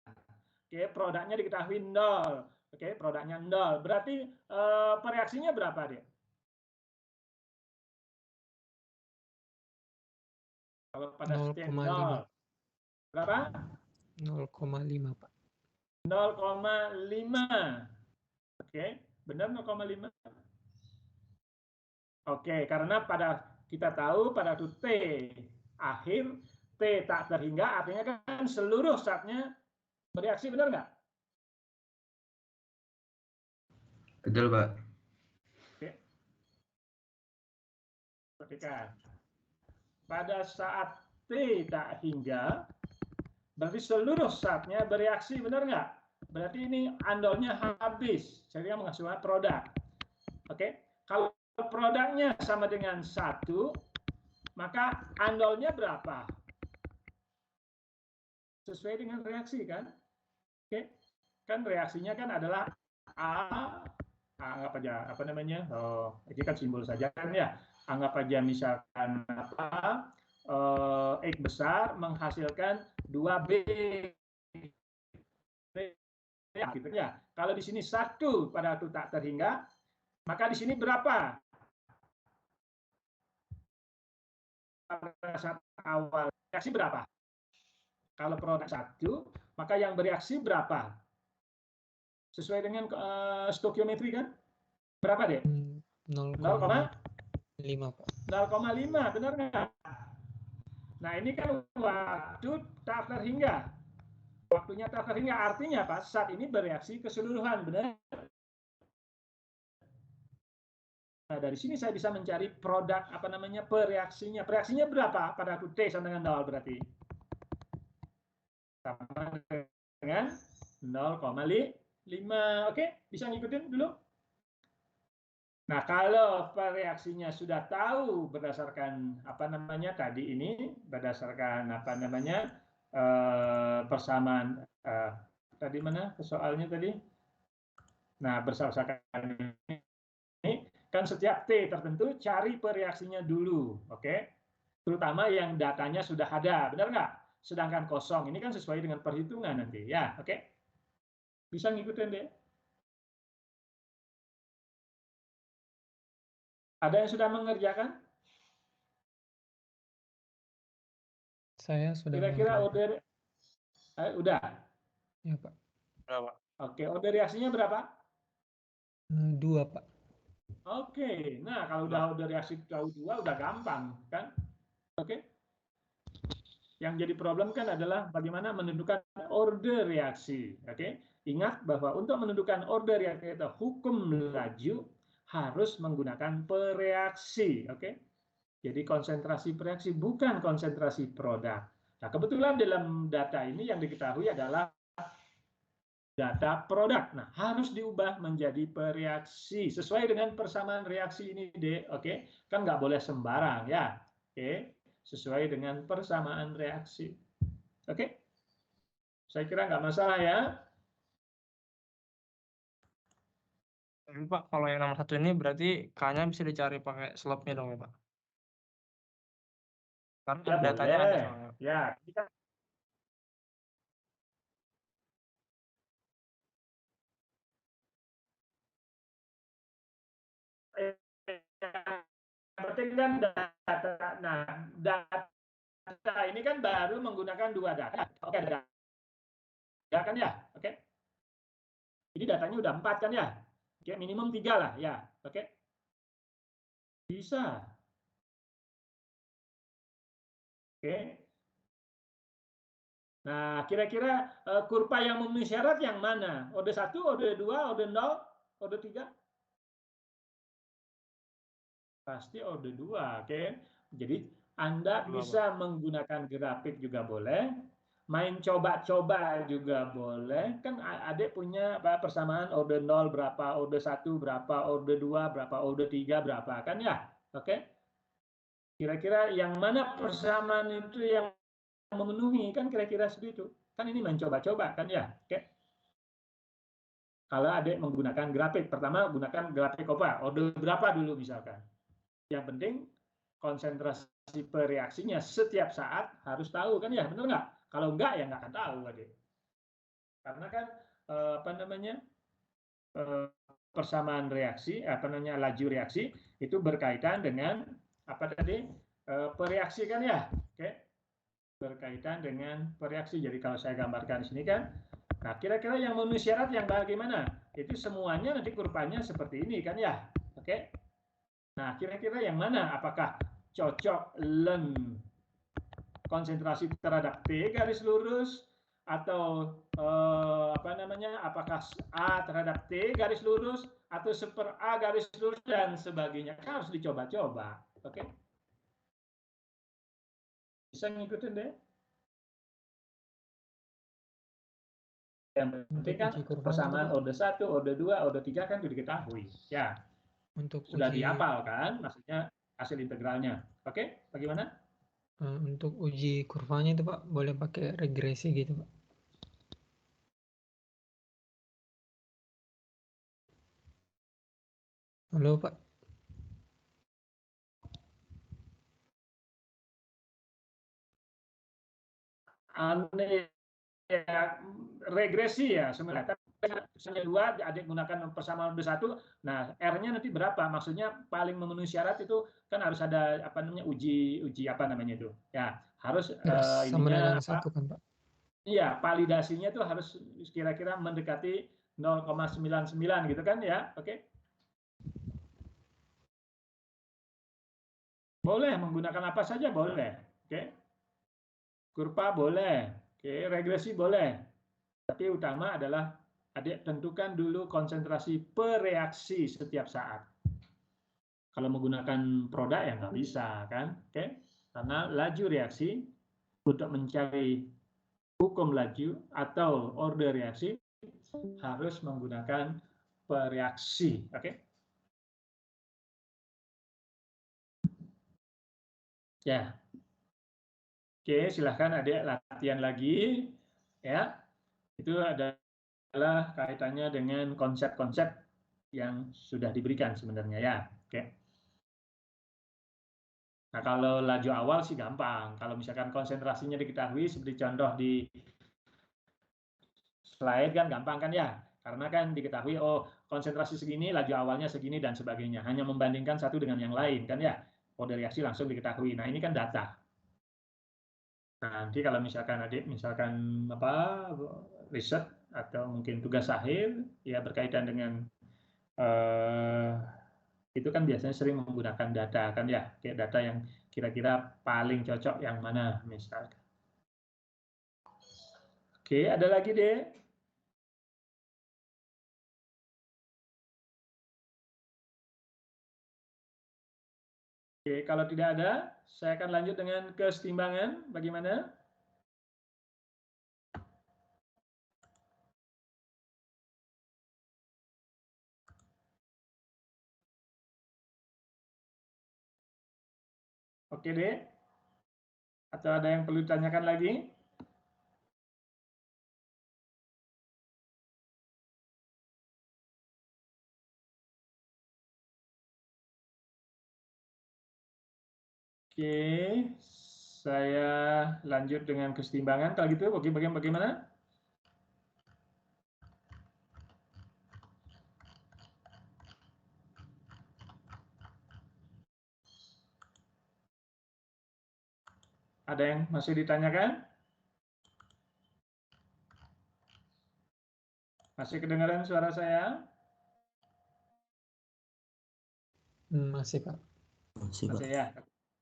[SPEAKER 1] Oke, produknya diketahui 0. Oke, produknya 0. Berarti reaksinya berapa, Dek? Kalau pada state 0. Berapa?
[SPEAKER 6] 0,5, Pak.
[SPEAKER 1] 0,5. Oke, benar 0,5. Oke, karena kita tahu pada waktu T akhir, T tak terhingga, artinya kan seluruh zatnya bereaksi, benar nggak?
[SPEAKER 7] Betul, Pak.
[SPEAKER 1] Oke. Perhatikan. Pada saat T tak hingga, berarti seluruh zatnya bereaksi, benar nggak? Berarti ini andolnya habis, sehingga menghasilkan produk. Oke, kalau produknya sama dengan 1, maka andolnya berapa? Sesuai dengan reaksi kan? Oke, kan reaksinya kan adalah anggap aja apa namanya? Ini kan simbol saja kan ya. Anggap aja misalkan X besar menghasilkan 2B. Ya, gitu ya. Kalau di sini 1 pada waktu tak terhingga, maka di sini berapa? Pada saat awal reaksi berapa? Kalau produk 1, maka yang bereaksi berapa? Sesuai dengan stokiometri kan? Berapa, Dek?
[SPEAKER 6] 0,5, Pak.
[SPEAKER 1] 0,5, benar nggak? Nah, ini kan waktu tak terhingga. Waktunya tak terhingga artinya apa? Zat ini bereaksi keseluruhan, benar? Nah, dari sini saya bisa mencari produk apa namanya pereaksinya. Pereaksinya berapa pada waktu T sama dengan 0 berarti? Sama dengan 0,5. Oke, bisa ngikutin dulu? Nah, kalau reaksinya sudah tahu berdasarkan apa namanya tadi ini, berdasarkan apa namanya persamaan tadi mana soalnya tadi? Nah, berdasarkan ini kan setiap T tertentu cari pereaksinya dulu, oke? Terutama yang datanya sudah ada, benar nggak? Sedangkan kosong ini kan sesuai dengan perhitungan nanti, ya, oke? Bisa ngikutin deh. Ada yang sudah mengerjakan?
[SPEAKER 6] Saya sudah
[SPEAKER 1] Kira-kira
[SPEAKER 6] mengerjakan.
[SPEAKER 1] order udah?
[SPEAKER 6] Ya, Pak.
[SPEAKER 4] Berapa?
[SPEAKER 1] Oke, order reaksinya berapa?
[SPEAKER 6] 2, Pak.
[SPEAKER 1] Oke, nah kalau udah reaksi tahu 2 udah gampang kan? Oke. Yang jadi problem kan adalah bagaimana menentukan order reaksi. Oke, ingat bahwa untuk menentukan order reaksi atau hukum laju harus menggunakan pereaksi. Oke, jadi konsentrasi pereaksi bukan konsentrasi produk. Nah, kebetulan dalam data ini yang diketahui adalah data produk. Nah, harus diubah menjadi pereaksi sesuai dengan persamaan reaksi ini, Dek. Oke, kan nggak boleh sembarang ya. Oke, sesuai dengan persamaan reaksi. Oke, saya kira nggak masalah ya.
[SPEAKER 4] Tapi Pak, kalau yang nomor 1 ini berarti K-nya bisa dicari pakai slope-nya dong ya Pak? Karena
[SPEAKER 1] Ya
[SPEAKER 4] datanya ada
[SPEAKER 1] boleh.
[SPEAKER 4] soalnya.
[SPEAKER 1] Ya, kita penting kan data. Nah, data ini kan baru menggunakan 2 data. Oke, ya kan ya? Oke. Ini datanya udah 4 kan ya? Oke, minimum 3 lah ya. Oke. Bisa. Oke. Nah, kira-kira kurva yang memenuhi syarat yang mana? Orde 1, orde 2, orde 0, orde 3? Pasti orde 2, oke. Jadi Anda bisa menggunakan grafik juga boleh, main coba-coba juga boleh. Kan adik punya persamaan orde 0 berapa, orde 1 berapa, orde 2 berapa, orde 3 berapa, kan ya? Oke. Kira-kira yang mana persamaan itu yang memenuhi, kan kira-kira seperti itu. Kan ini mencoba-coba kan ya. Oke. Kalau adik menggunakan grafik, pertama gunakan grafik apa? Order berapa dulu misalkan. Yang penting konsentrasi pereaksinya setiap saat harus tahu kan ya, benar nggak? Kalau nggak ya nggak akan tahu adik. Karena kan apa namanya persamaan reaksi, laju reaksi itu berkaitan dengan apa tadi pereaksi kan ya, oke? Berkaitan dengan pereaksi. Jadi kalau saya gambarkan di sini kan, nah kira-kira yang memenuhi syarat yang bagaimana? Itu semuanya nanti kurvanya seperti ini kan ya, oke? Nah kira-kira yang mana? Apakah cocok Ln konsentrasi terhadap T garis lurus, atau apakah A terhadap T garis lurus, atau seper A garis lurus dan sebagainya, kan harus dicoba-coba, oke? Bisa ngikutin deh. Yang penting kan persamaan orde 1, orde 2, orde 3 kan sudah diketahui, ya.
[SPEAKER 6] Untuk
[SPEAKER 1] Sudah
[SPEAKER 6] uji,
[SPEAKER 1] dihafal kan, maksudnya hasil integralnya, oke? Bagaimana?
[SPEAKER 6] untuk uji kurvanya itu Pak, boleh pakai regresi gitu Pak. Halo Pak.
[SPEAKER 1] Aneh ya, regresi ya sebenarnya. Misalnya 2 adik gunakan persamaan orde 1, nah R-nya nanti berapa? Maksudnya paling memenuhi syarat itu kan harus ada apa namanya uji apa namanya itu. Ya, harus
[SPEAKER 6] Sama
[SPEAKER 1] ininya
[SPEAKER 6] dengan 1 kan Pak.
[SPEAKER 1] Iya, validasinya itu harus kira-kira mendekati 0,99 gitu kan ya. Oke. Boleh menggunakan apa saja boleh. Oke. Kurva boleh. Oke, regresi boleh. Tapi utama adalah adik tentukan dulu konsentrasi per reaksi setiap saat. Kalau menggunakan produk ya nggak bisa kan, oke? Karena laju reaksi untuk mencari hukum laju atau order reaksi harus menggunakan per reaksi, oke? Ya, oke silahkan adik latihan lagi, ya. Itu adalah kaitannya dengan konsep-konsep yang sudah diberikan sebenarnya ya, oke. Nah kalau laju awal sih gampang, kalau misalkan konsentrasinya diketahui seperti contoh di slide kan gampang kan ya, karena kan diketahui oh konsentrasi segini, laju awalnya segini dan sebagainya, hanya membandingkan satu dengan yang lain kan ya, kode reaksi langsung diketahui. Nah ini kan data. Nah, nanti kalau misalkan adik misalkan apa riset atau mungkin tugas akhir ya berkaitan dengan itu kan biasanya sering menggunakan data kan ya, kayak data yang kira-kira paling cocok yang mana misalkan. Oke, ada lagi deh. Oke, kalau tidak ada, saya akan lanjut dengan kesetimbangan. Bagaimana? Oke deh. Atau ada yang perlu ditanyakan lagi? Oke, saya lanjut dengan kesetimbangan. Kalau gitu, bagaimana? Ada yang masih ditanyakan? Masih kedengaran suara saya?
[SPEAKER 6] Masih Pak.
[SPEAKER 2] Masih, Pak.
[SPEAKER 1] Masih ya.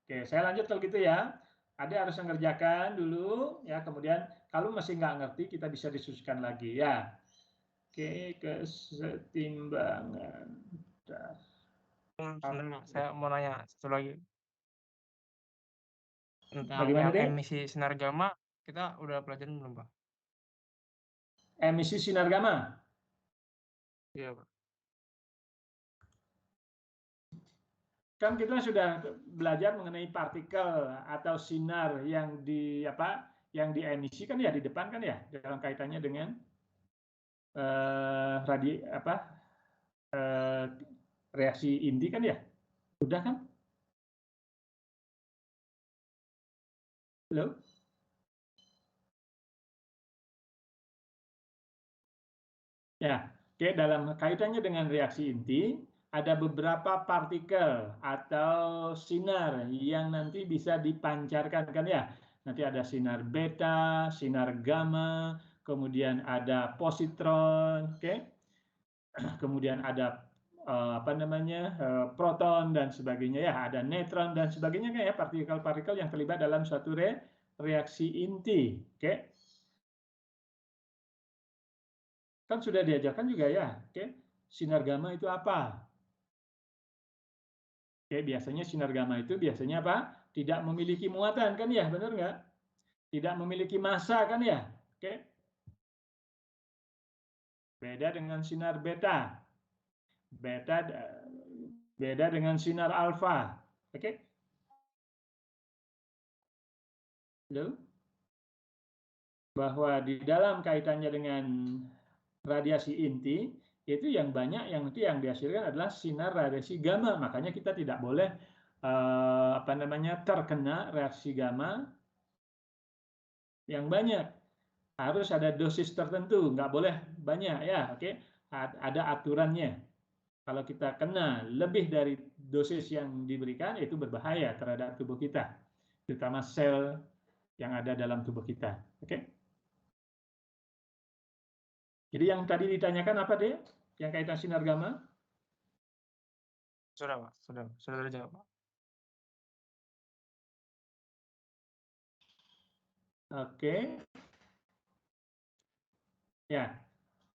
[SPEAKER 1] Oke, saya lanjut kalau gitu ya. Ada harus mengerjakan dulu ya. Kemudian kalau masih nggak ngerti kita bisa diskusikan lagi ya. Oke, kesetimbangan.
[SPEAKER 4] Saya mau nanya satu lagi tentang
[SPEAKER 1] Bagaimana
[SPEAKER 4] yang
[SPEAKER 1] deh?
[SPEAKER 4] emisi sinar gamma, kita udah pelajarin belum Pak?
[SPEAKER 1] Emisi sinar gamma.
[SPEAKER 4] Iya Pak.
[SPEAKER 1] Kan kita sudah belajar mengenai partikel atau sinar yang yang diemisikan ya di depan kan ya dalam kaitannya dengan reaksi inti kan ya. Udah kan? Halo? Ya, oke, dalam kaitannya dengan reaksi inti, ada beberapa partikel atau sinar yang nanti bisa dipancarkan kan ya. Nanti ada sinar beta, sinar gamma, kemudian ada positron, oke. Kemudian ada proton dan sebagainya ya, ada neutron dan sebagainya kan ya, partikel-partikel yang terlibat dalam suatu reaksi inti, oke. Kan sudah diajarkan juga ya, oke. Sinar gamma itu apa? Oke, biasanya sinar gamma itu biasanya apa? Tidak memiliki muatan kan ya, benar nggak? Tidak memiliki massa kan ya? Oke. Beda dengan sinar beta. Beda dengan sinar alfa. Oke. Halo? Bahwa di dalam kaitannya dengan radiasi inti, itu yang banyak yang dihasilkan adalah sinar radiasi gamma. Makanya kita tidak boleh terkena reaksi gamma yang banyak. Harus ada dosis tertentu, nggak boleh banyak ya, oke? Ada aturannya. Kalau kita kena lebih dari dosis yang diberikan, itu berbahaya terhadap tubuh kita, terutama sel yang ada dalam tubuh kita, oke? Jadi yang tadi ditanyakan apa deh? Yang kaitan sinar gamma?
[SPEAKER 4] Sudah, Pak. Sudah terjawab, Pak.
[SPEAKER 1] Oke. Ya.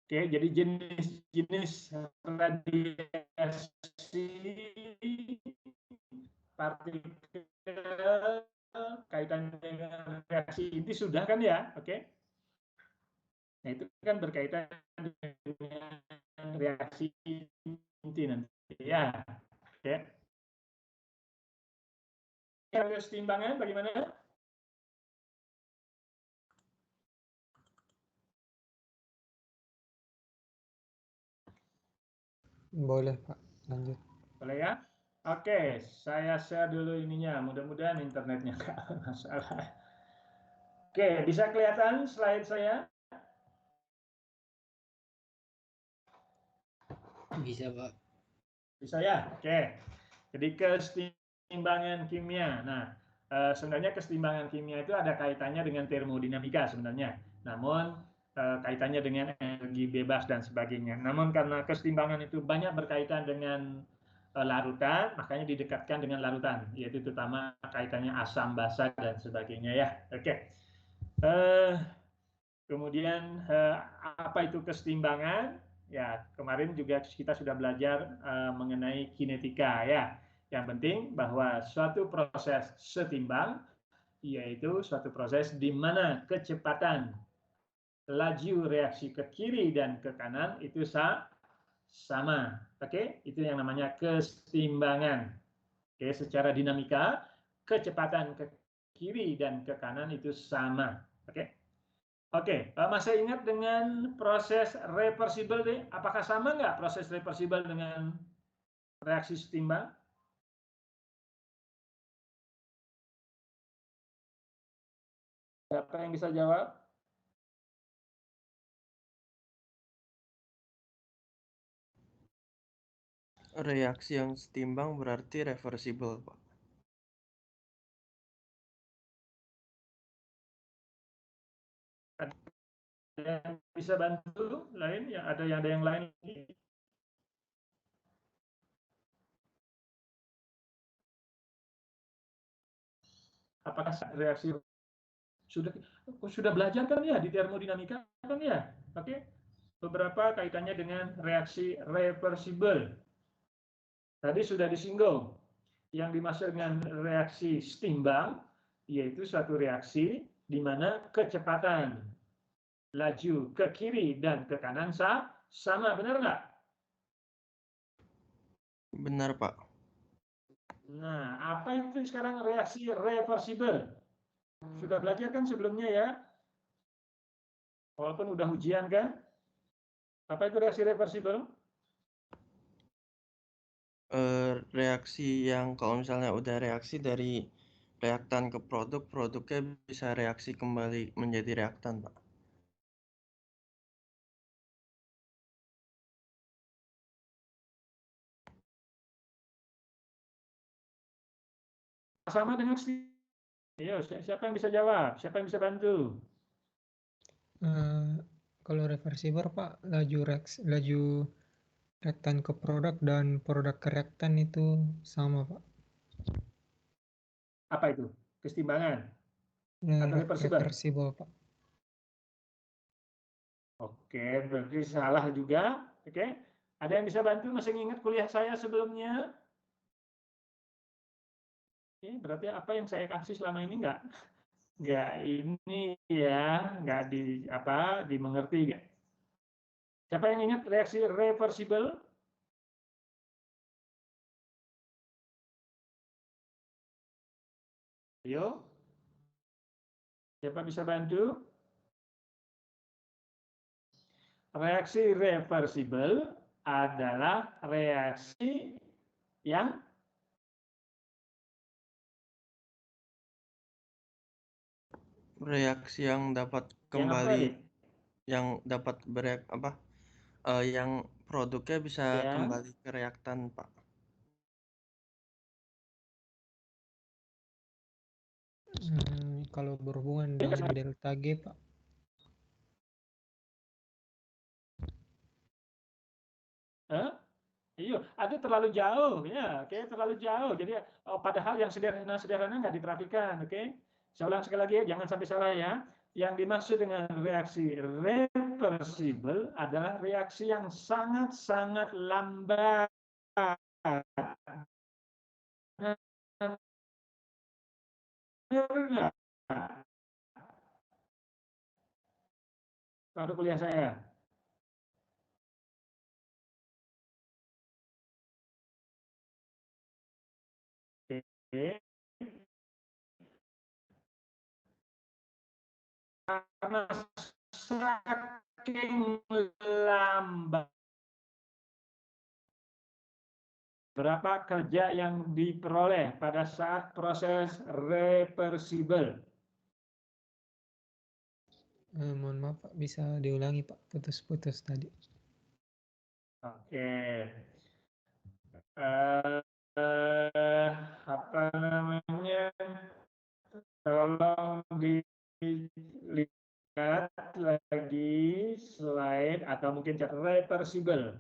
[SPEAKER 1] Oke, jadi jenis-jenis radiasi partikel kaitan dengan reaksi inti sudah kan ya? Oke. Nah, itu kan berkaitan dengan reaksi inti nanti ya. Oke. Keseimbangan bagaimana?
[SPEAKER 6] Boleh Pak, lanjut.
[SPEAKER 1] Boleh ya? Oke, saya share dulu ininya. Mudah-mudahan internetnya nggak masalah. Oke, bisa kelihatan slide saya?
[SPEAKER 2] Bisa, Pak.
[SPEAKER 1] Bisa ya? Oke. Jadi keseimbangan kimia. Nah, sebenarnya keseimbangan kimia itu ada kaitannya dengan termodinamika sebenarnya. Namun kaitannya dengan energi bebas dan sebagainya. Namun karena keseimbangan itu banyak berkaitan dengan larutan, makanya didekatkan dengan larutan, yaitu terutama kaitannya asam basa dan sebagainya ya. Oke. Kemudian apa itu keseimbangan? Ya, kemarin juga kita sudah belajar mengenai kinetika ya. Yang penting bahwa suatu proses setimbang yaitu suatu proses di mana kecepatan laju reaksi ke kiri dan ke kanan itu sama. Oke, itu yang namanya keseimbangan. Oke, secara dinamika kecepatan ke kiri dan ke kanan itu sama. Oke. Oke, masih ingat dengan proses reversible deh? Apakah sama nggak proses reversible dengan reaksi setimbang? Siapa yang bisa jawab?
[SPEAKER 8] Reaksi yang setimbang berarti reversible, Pak.
[SPEAKER 1] Ada yang bisa bantu lain? Ya, ada yang lain? Apakah reaksi sudah belajar kan ya di termodinamika kan ya? Oke. Beberapa kaitannya dengan reaksi reversible. Tadi sudah disinggung. Yang dimaksud dengan reaksi setimbang yaitu suatu reaksi di mana kecepatan laju ke kiri dan ke kanan sama, benar nggak?
[SPEAKER 8] Benar, Pak.
[SPEAKER 1] Nah, apa itu sekarang reaksi reversible? Sudah belajar kan sebelumnya ya? Walaupun udah ujian kan? Apa itu reaksi reversible?
[SPEAKER 8] Reaksi yang kalau misalnya udah reaksi dari reaktan ke produk, produknya bisa reaksi kembali menjadi reaktan, Pak.
[SPEAKER 1] sama dengan ayo, siapa yang bisa jawab? Siapa yang bisa bantu?
[SPEAKER 6] Kalau reversible Pak, laju rektan ke produk dan produk ke rektan itu sama Pak.
[SPEAKER 1] Apa itu? Kesetimbangan atau reversible?
[SPEAKER 6] Reversible Pak.
[SPEAKER 1] Oke, berarti salah juga. Oke, ada yang bisa bantu? Masih ingat kuliah saya sebelumnya? Berarti apa yang saya kasih selama ini nggak ini ya, nggak dimengerti nggak? Siapa yang ingat reaksi reversible? Ayo, siapa bisa bantu? Reaksi reversible adalah reaksi yang
[SPEAKER 8] dapat
[SPEAKER 1] yang
[SPEAKER 8] kembali
[SPEAKER 1] apa,
[SPEAKER 8] yang dapat yang produknya bisa
[SPEAKER 1] ya.
[SPEAKER 8] kembali ke reaktan Pak.
[SPEAKER 6] Kalau berhubungan dengan delta G Pak.
[SPEAKER 1] Iya, ada terlalu jauh ya, oke, terlalu jauh. Jadi padahal yang sederhana nggak dipraktikkan, oke. Saya ulang sekali lagi, jangan sampai salah ya. Yang dimaksud dengan reaksi reversible adalah reaksi yang sangat-sangat lambat. Kalau kuliah saya. Oke. Karena saking lambat. Berapa kerja yang diperoleh pada saat proses reversible?
[SPEAKER 6] Mohon maaf Pak, bisa diulangi Pak, putus-putus tadi.
[SPEAKER 1] Oke. Apa namanya? Tolong dilihat lagi slide atau mungkin cat reversible.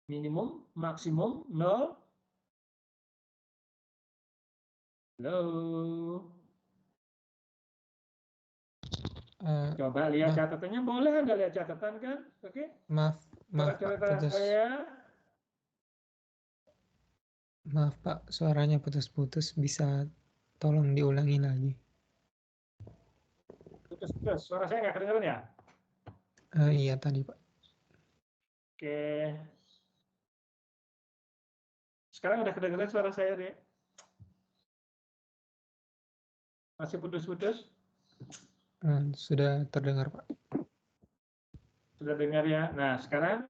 [SPEAKER 1] Minimum, maksimum, nol. Halo. Coba lihat catatannya, boleh Anda lihat catatan kan? Oke.
[SPEAKER 6] Maaf Pak, putus. Maaf Pak, suaranya putus-putus, bisa tolong diulangi lagi.
[SPEAKER 1] Putus-putus, suara saya nggak kedengeran ya?
[SPEAKER 6] Iya tadi Pak.
[SPEAKER 1] Oke. Sekarang udah kedengeran suara saya deh. Masih putus-putus?
[SPEAKER 6] Sudah terdengar Pak.
[SPEAKER 1] Sudah dengar ya. Nah sekarang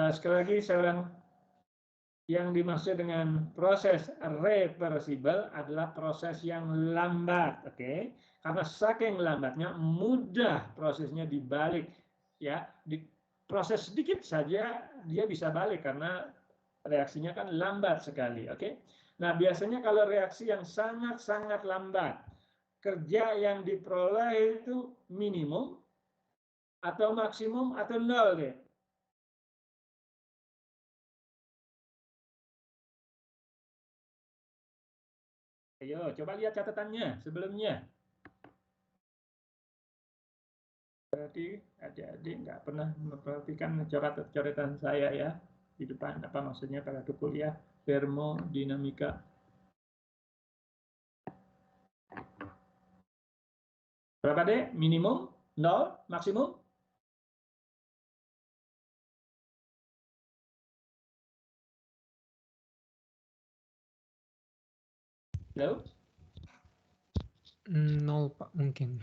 [SPEAKER 1] sekali lagi saya ulang, yang dimaksud dengan proses reversible adalah proses yang lambat, oke? Karena saking lambatnya mudah prosesnya dibalik, ya. Proses sedikit saja dia bisa balik karena reaksinya kan lambat sekali, oke? Nah biasanya kalau reaksi yang sangat-sangat lambat, kerja yang diperoleh itu minimum atau maksimum atau nol deh. Ayo, coba lihat catatannya sebelumnya. Berarti adik-adik nggak pernah memperhatikan coretan saya ya di depan, apa maksudnya pada kuliah termodinamika. Berapa deh? Minimum, nol, maksimum? Halo?
[SPEAKER 6] Nol Pak mungkin.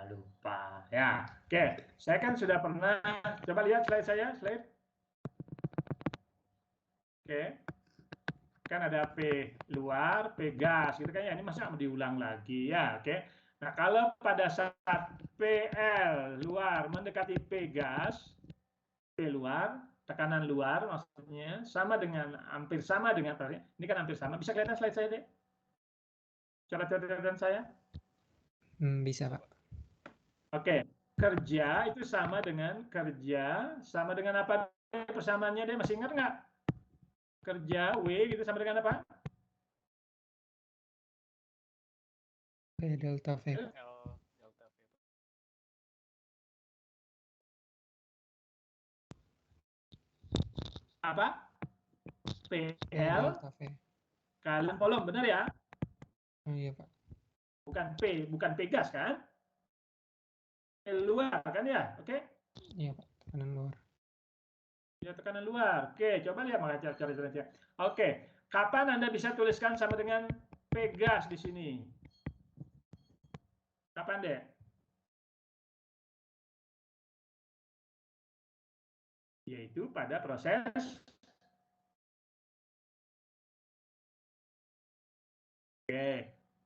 [SPEAKER 1] Lupa ya. Oke, saya kan sudah pernah. Coba lihat slide saya, slide. Oke, kan ada P luar, P gas, gitu kan ya. Ini masa mau diulang lagi ya. Oke, Nah, kalau pada saat PL luar mendekati P gas, P luar, tekanan luar maksudnya, sama dengan, hampir sama dengan, ini kan hampir sama. Bisa kelihatan slide saya, Dek? Coret-coretan saya?
[SPEAKER 6] Bisa, Pak.
[SPEAKER 1] Oke, kerja itu sama dengan apa persamaannya, Dek? Masih ingat nggak? Kerja, W gitu sama dengan apa?
[SPEAKER 6] P delta V.
[SPEAKER 1] Apa?
[SPEAKER 6] P
[SPEAKER 1] PL
[SPEAKER 6] delta V.
[SPEAKER 1] kalian kolom, benar ya?
[SPEAKER 6] Oh iya, Pak.
[SPEAKER 1] Bukan P gas kan? P luar kan ya? Oke?
[SPEAKER 6] Iya, Pak. Tekanan luar.
[SPEAKER 1] Ya, tekanan luar. Oke, coba lihat cara-caranya. Oke, kapan Anda bisa tuliskan sama dengan P gas di sini? Kapan, Dek? Yaitu pada proses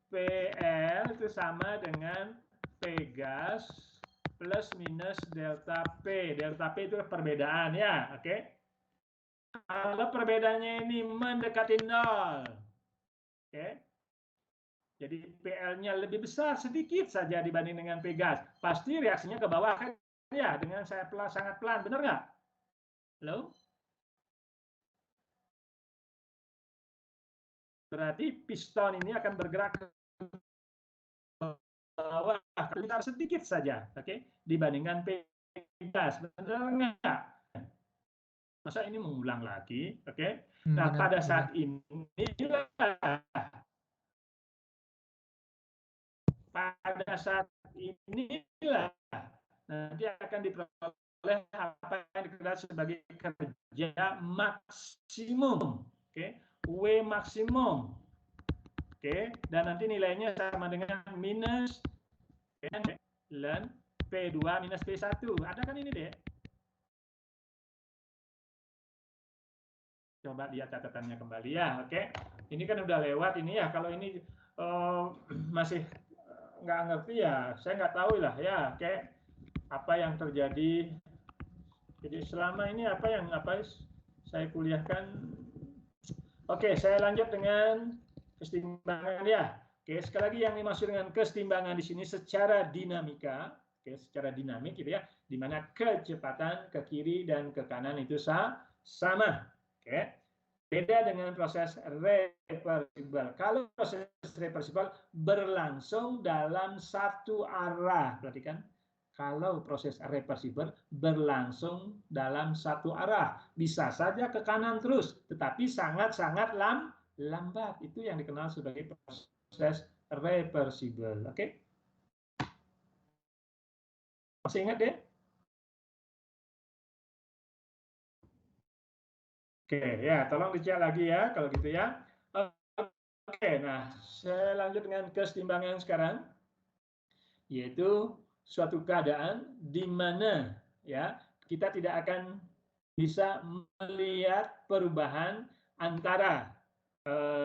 [SPEAKER 1] PL itu sama dengan P gas plus minus delta P. Delta P itu perbedaan ya, oke? Kalau perbedaannya ini mendekati 0, oke? Jadi PL-nya lebih besar sedikit saja dibanding dengan P gas. Pasti reaksinya ke bawah kan ya, dengan saya sangat pelan, benar nggak? Halo? Berarti piston ini akan bergerak ke bawah sedikit saja, oke? Dibandingkan P gas, benar nggak? Masa ini mengulang lagi, oke? Nah, pada saat inilah nanti akan diperoleh apa yang dikenal sebagai kerja maksimum, oke? W maksimum, oke? Dan nanti nilainya sama dengan minus ln P2 minus P1. Ada kan ini, Dek? Coba lihat catatannya kembali ya, oke? Ini kan udah lewat ini ya. Kalau ini masih nggak ngerti ya, saya nggak tahu lah ya, oke? Apa yang terjadi? Jadi selama ini apa saya kuliahkan? Oke, saya lanjut dengan kesetimbangan ya. Oke, sekali lagi yang dimaksud dengan kesetimbangan di sini secara dinamika, oke, secara dinamik gitu ya, di mana kecepatan ke kiri dan ke kanan itu sama. Oke, beda dengan proses reversibel. Kalau proses reversibel berlangsung dalam satu arah, perhatikan. Kalau proses reversibel berlangsung dalam satu arah, bisa saja ke kanan terus, tetapi sangat-sangat lambat. Itu yang dikenal sebagai proses reversibel. Oke? Masih ingat ya? Oke, ya, tolong dicek lagi ya kalau gitu ya. Oke, nah, saya lanjut dengan kesetimbangan sekarang, yaitu suatu keadaan di mana ya kita tidak akan bisa melihat perubahan antara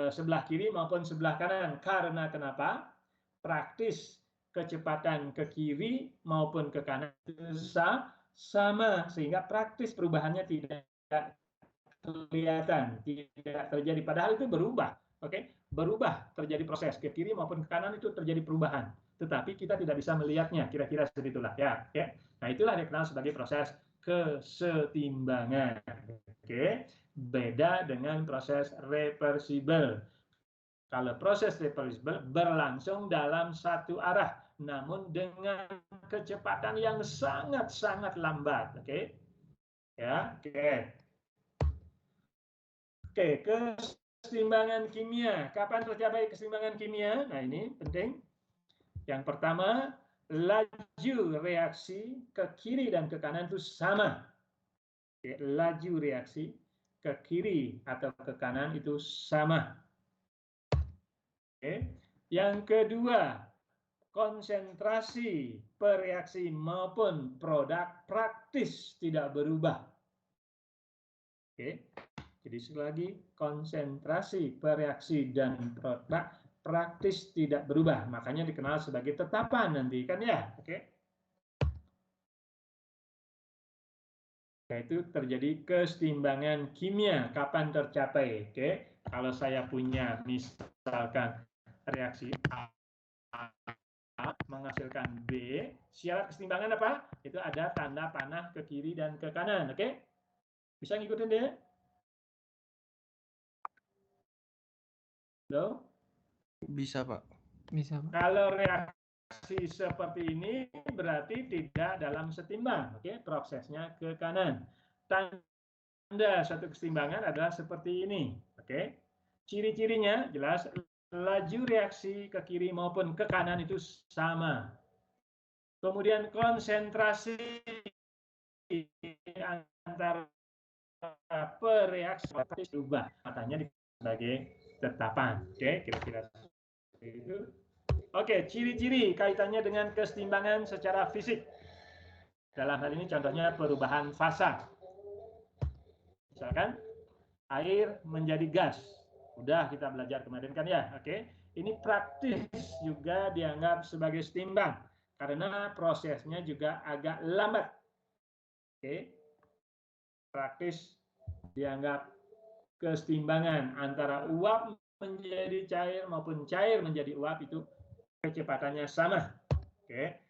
[SPEAKER 1] sebelah kiri maupun sebelah kanan. Karena kenapa? Praktis kecepatan ke kiri maupun ke kanan itu sama, sehingga praktis perubahannya tidak kelihatan, tidak terjadi. Padahal itu berubah, oke? Berubah, terjadi proses ke kiri maupun ke kanan itu terjadi perubahan. Tetapi kita tidak bisa melihatnya, kira-kira seperti itulah ya. Oke? Nah, itulah yang dikenal sebagai proses kesetimbangan. Oke? Beda dengan proses reversibel. Kalau proses reversibel berlangsung dalam satu arah, namun dengan kecepatan yang sangat-sangat lambat. Oke? Ya, oke. Oke, kesetimbangan kimia. Kapan tercapai kesetimbangan kimia? Nah, ini penting. Yang pertama, laju reaksi ke kiri dan ke kanan itu sama. Oke, laju reaksi ke kiri atau ke kanan itu sama. Oke. Yang kedua, konsentrasi pereaksi maupun produk praktis tidak berubah. Oke. Jadi sekali lagi, konsentrasi pereaksi dan produk praktis tidak berubah, makanya dikenal sebagai tetapan nanti kan ya, oke? Yaitu terjadi kesetimbangan kimia kapan tercapai, oke? Kalau saya punya misalkan reaksi A menghasilkan B, syarat kesetimbangan apa? Itu ada tanda panah ke kiri dan ke kanan, oke? Bisa ngikutin deh? Halo?
[SPEAKER 8] Bisa, Pak.
[SPEAKER 6] Bisa, Pak.
[SPEAKER 1] Kalau reaksi seperti ini berarti tidak dalam setimbang, oke? Prosesnya ke kanan. Tanda satu kesetimbangan adalah seperti ini, oke? Ciri-cirinya jelas, laju reaksi ke kiri maupun ke kanan itu sama. Kemudian konsentrasi antara per reaksi berubah, makanya sebagai tetapan, oke? Kira-kira itu. Oke, ciri-ciri kaitannya dengan kesetimbangan secara fisik. Dalam hal ini contohnya perubahan fasa. Misalkan air menjadi gas. Udah kita belajar kemarin kan ya, oke? Ini praktis juga dianggap sebagai setimbang karena prosesnya juga agak lambat. Oke. Praktis dianggap kesetimbangan antara uap menjadi cair maupun cair menjadi uap itu kecepatannya sama. Oke.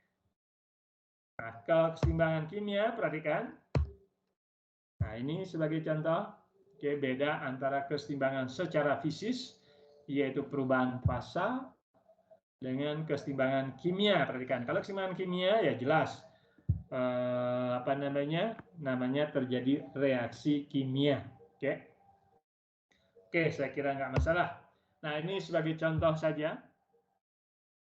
[SPEAKER 1] Nah, kalau kesetimbangan kimia perhatikan. Nah, ini sebagai contoh, oke, beda antara kesetimbangan secara fisis yaitu perubahan fasa dengan kesetimbangan kimia. Perhatikan, kalau kesetimbangan kimia ya jelas namanya terjadi reaksi kimia. Oke. Oke, saya kira nggak masalah. Nah, ini sebagai contoh saja.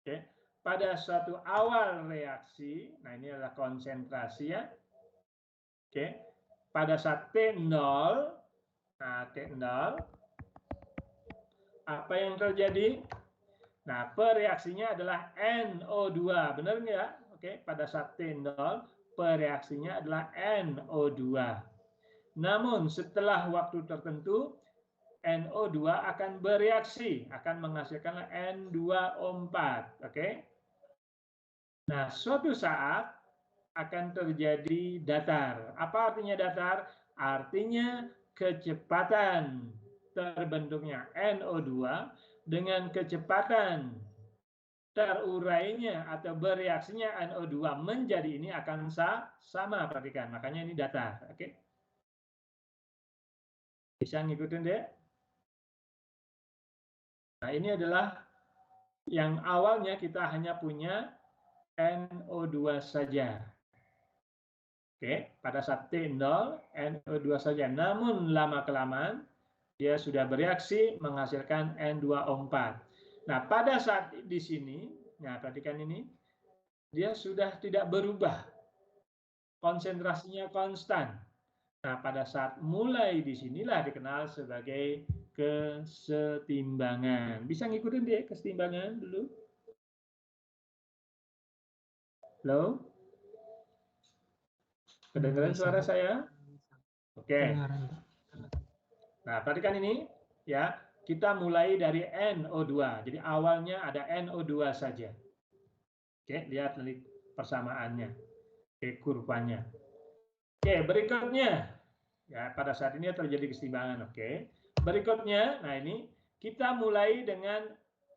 [SPEAKER 1] Oke. Pada suatu awal reaksi, nah ini adalah konsentrasi ya. Oke. Pada saat T0, nah T0, apa yang terjadi? Nah, pereaksinya adalah NO2, benar nggak? Oke, pada saat T0, pereaksinya adalah NO2. Namun, setelah waktu tertentu, NO2 akan bereaksi, akan menghasilkan N2O4. Oke? Nah, suatu saat akan terjadi datar. Apa artinya datar? Artinya kecepatan terbentuknya NO2 dengan kecepatan terurainya atau bereaksinya NO2 menjadi ini akan sama, perhatikan. Makanya ini datar. Oke? Bisa ngikutin deh? Nah, ini adalah yang awalnya kita hanya punya NO2 saja. Oke, pada saat T0, NO2 saja. Namun lama-kelamaan, dia sudah bereaksi menghasilkan N2O4. Nah, pada saat di sini, nah perhatikan ini, dia sudah tidak berubah. Konsentrasinya konstan. Nah, pada saat mulai di sinilah dikenal sebagai kesetimbangan. Bisa ngikutin deh kesetimbangan dulu? Halo? Kedengaran suara saya? Oke. Nah, perhatikan ini ya. Kita mulai dari NO2. Jadi awalnya ada NO2 saja. Oke, lihat nanti persamaannya. Oke, kurvanya. Oke, berikutnya. Ya, pada saat ini terjadi kesetimbangan. Oke. Berikutnya, nah ini kita mulai dengan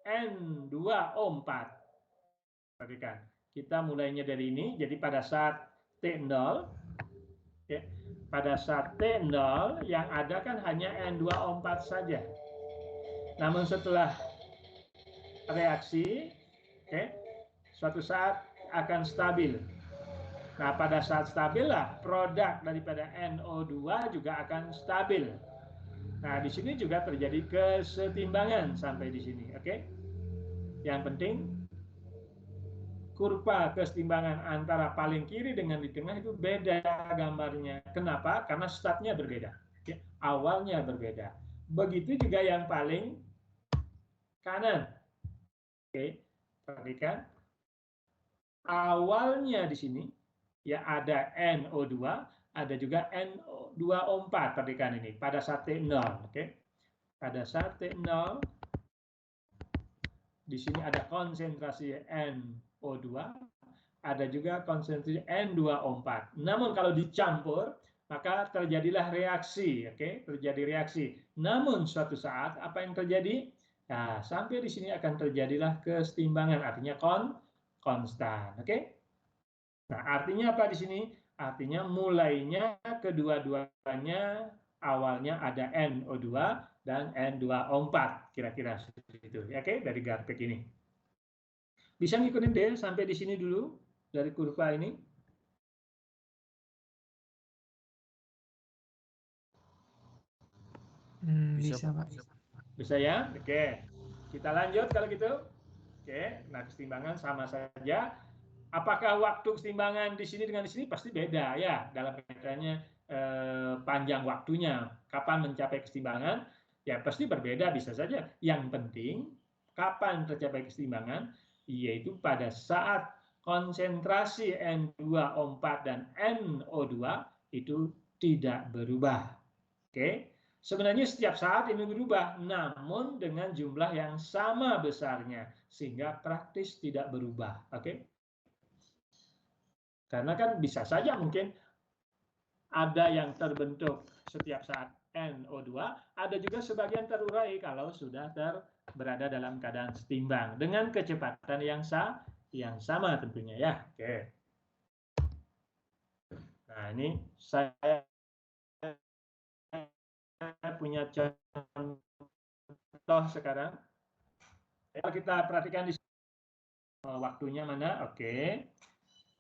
[SPEAKER 1] N2O4. Perhatikan. Kita mulainya dari ini. Jadi pada saat T0, ya, pada saat T0 yang ada kan hanya N2O4 saja. Namun setelah reaksi, suatu saat akan stabil. Nah, pada saat stabil lah produk daripada NO2 juga akan stabil. Nah, di sini juga terjadi kesetimbangan sampai di sini, oke? Yang penting kurva kesetimbangan antara paling kiri dengan di tengah itu beda gambarnya. Kenapa? Karena startnya berbeda. Oke? Awalnya berbeda. Begitu juga yang paling kanan. Oke, perhatikan. Awalnya di sini ya ada NO2, ada juga N2O4. Perhatikan ini pada saat T0, oke? Pada saat T0 di sini ada konsentrasi NO2, ada juga konsentrasi N2O4. Namun kalau dicampur, maka terjadilah reaksi, oke? Terjadi reaksi. Namun suatu saat apa yang terjadi? Nah, sampai di sini akan terjadilah kesetimbangan, artinya konstan, oke? Nah, artinya apa di sini? Artinya mulainya kedua-duanya awalnya ada NO2 dan N2O4, kira-kira seperti itu, oke? Dari grafik ini. Bisa ngikutin deh sampai di sini dulu dari kurva ini.
[SPEAKER 6] Bisa, Pak.
[SPEAKER 1] Bisa ya? Oke. Kita lanjut kalau gitu. Oke, nah kesetimbangan sama saja. Apakah waktu kesetimbangan di sini dengan di sini pasti beda ya dalam kaitannya panjang waktunya. Kapan mencapai kesetimbangan? Ya pasti berbeda bisa saja. Yang penting kapan tercapai kesetimbangan yaitu pada saat konsentrasi N2O4 dan NO2 itu tidak berubah. Oke. Sebenarnya setiap saat ini berubah, namun dengan jumlah yang sama besarnya, sehingga praktis tidak berubah. Oke? Karena kan bisa saja mungkin ada yang terbentuk setiap saat NO2, ada juga sebagian terurai kalau sudah berada dalam keadaan setimbang, dengan kecepatan yang sama tentunya ya. Oke. Nah ini saya punya contoh sekarang. Kalau kita perhatikan di sini, waktunya mana? Oke.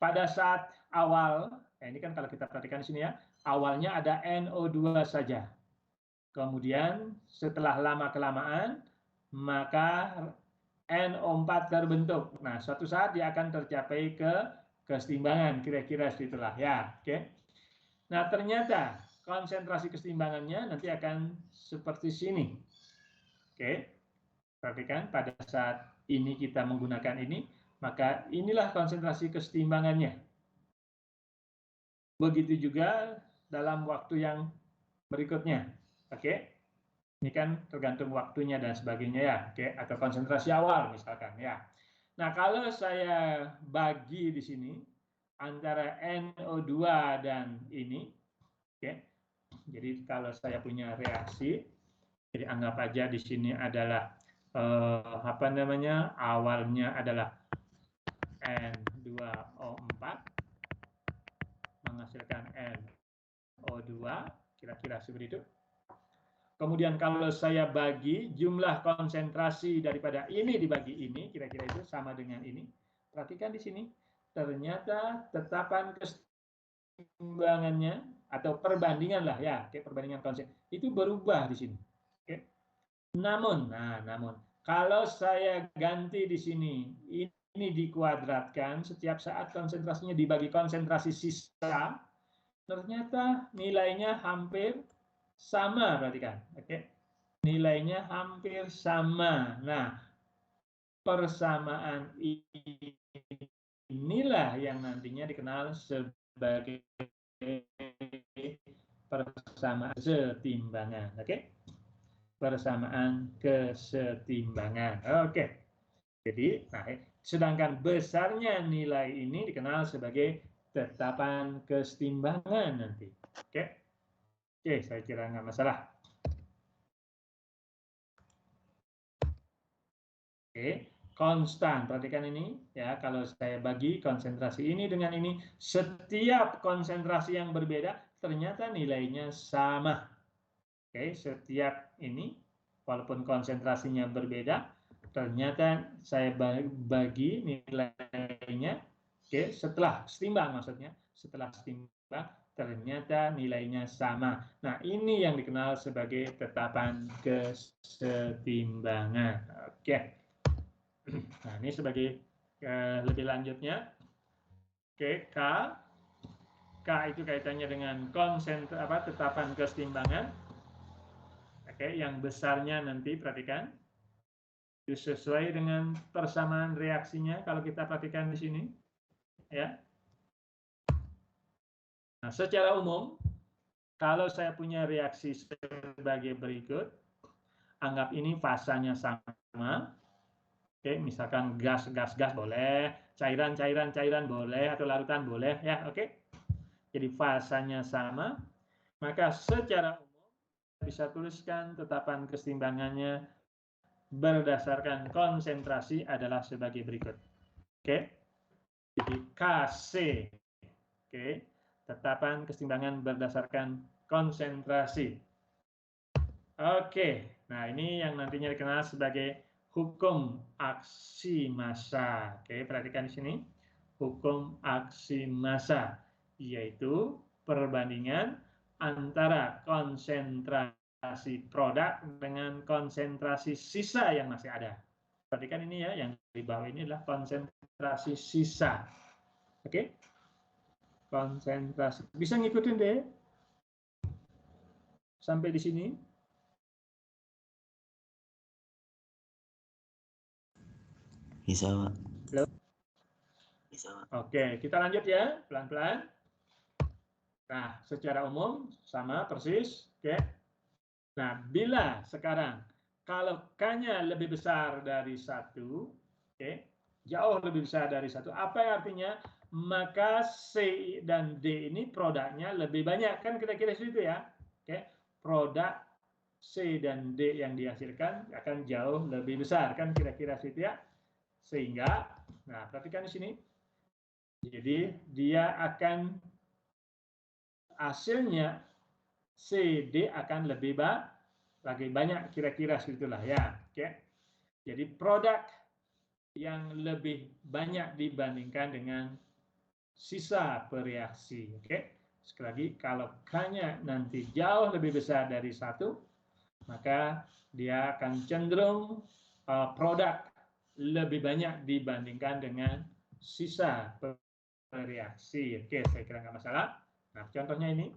[SPEAKER 1] Pada saat awal, ini kan kalau kita perhatikan di sini ya, awalnya ada NO2 saja. Kemudian setelah lama-kelamaan, maka NO4 terbentuk. Nah, suatu saat dia akan tercapai kesetimbangan, kira-kira itulah ya. Oke. Nah, ternyata konsentrasi kesetimbangannya nanti akan seperti sini. Oke, perhatikan pada saat ini kita menggunakan ini, maka inilah konsentrasi kesetimbangannya. Begitu juga dalam waktu yang berikutnya. Oke, ini kan tergantung waktunya dan sebagainya ya. Oke, atau konsentrasi awal misalkan ya. Nah, kalau saya bagi di sini antara NO2 dan ini, oke. Jadi kalau saya punya reaksi, jadi anggap aja di sini adalah awalnya adalah N2O4 menghasilkan NO2, kira-kira seperti itu. Kemudian kalau saya bagi jumlah konsentrasi daripada ini dibagi ini, kira-kira itu sama dengan ini. Perhatikan di sini, ternyata tetapan kesetimbangannya atau perbandingan lah ya, perbandingan konsep itu berubah di sini. Oke. Namun kalau saya ganti di sini, ini dikuadratkan setiap saat konsentrasinya dibagi konsentrasi sisa, ternyata nilainya hampir sama, perhatikan. Oke. Nilainya hampir sama. Nah, persamaan inilah yang nantinya dikenal sebagai persamaan kesetimbangan. Oke. Persamaan kesetimbangan. Oke. Jadi, sedangkan besarnya nilai ini dikenal sebagai tetapan kesetimbangan nanti. Oke. Oke, saya kira nggak masalah. Oke, konstan. Perhatikan ini ya, kalau saya bagi konsentrasi ini dengan ini, setiap konsentrasi yang berbeda ternyata nilainya sama. Oke, setiap ini walaupun konsentrasinya berbeda, ternyata saya bagi nilainya. Oke, setelah setimbang maksudnya, setelah setimbang ternyata nilainya sama. Nah, ini yang dikenal sebagai tetapan kesetimbangan. Oke. Nah, ini sebagai lebih lanjutnya. Oke, K itu kaitannya dengan tetapan kesetimbangan. Oke, yang besarnya nanti perhatikan sesuai dengan persamaan reaksinya kalau kita perhatikan di sini ya. Nah, secara umum kalau saya punya reaksi sebagai berikut, anggap ini fasanya sama. Oke, misalkan gas boleh, cairan boleh, atau larutan boleh, ya, oke. Jadi fasanya sama, maka secara umum bisa tuliskan tetapan keseimbangannya berdasarkan konsentrasi adalah sebagai berikut. Oke, jadi KC, oke, tetapan keseimbangan berdasarkan konsentrasi. Oke, nah ini yang nantinya dikenal sebagai hukum aksi massa. Oke, perhatikan di sini. Hukum aksi massa, yaitu perbandingan antara konsentrasi produk dengan konsentrasi sisa yang masih ada. Perhatikan ini ya, yang di bawah ini adalah konsentrasi sisa. Oke, konsentrasi. Bisa ngikutin deh sampai di sini.
[SPEAKER 9] Bisa, Pak.
[SPEAKER 1] Halo?
[SPEAKER 9] Bisa, Pak.
[SPEAKER 1] Oke, kita lanjut ya, pelan-pelan. Nah, secara umum sama persis. Oke. Nah, bila sekarang kalau K-nya lebih besar dari 1, oke, jauh lebih besar dari 1, apa yang artinya? Maka C dan D ini produknya lebih banyak, kan kira-kira segitu ya. Oke, produk C dan D yang dihasilkan akan jauh lebih besar, kan kira-kira segitu ya. Sehingga, nah perhatikan di sini, jadi dia akan hasilnya CD akan lebih banyak, kira-kira segitulah ya. Oke. Jadi produk yang lebih banyak dibandingkan dengan sisa bereaksi. Oke. Sekali lagi, kalau K-nya nanti jauh lebih besar dari 1, maka dia akan cenderung produk lebih banyak dibandingkan dengan sisa bereaksi. Oke, saya kira nggak masalah. Nah, contohnya ini,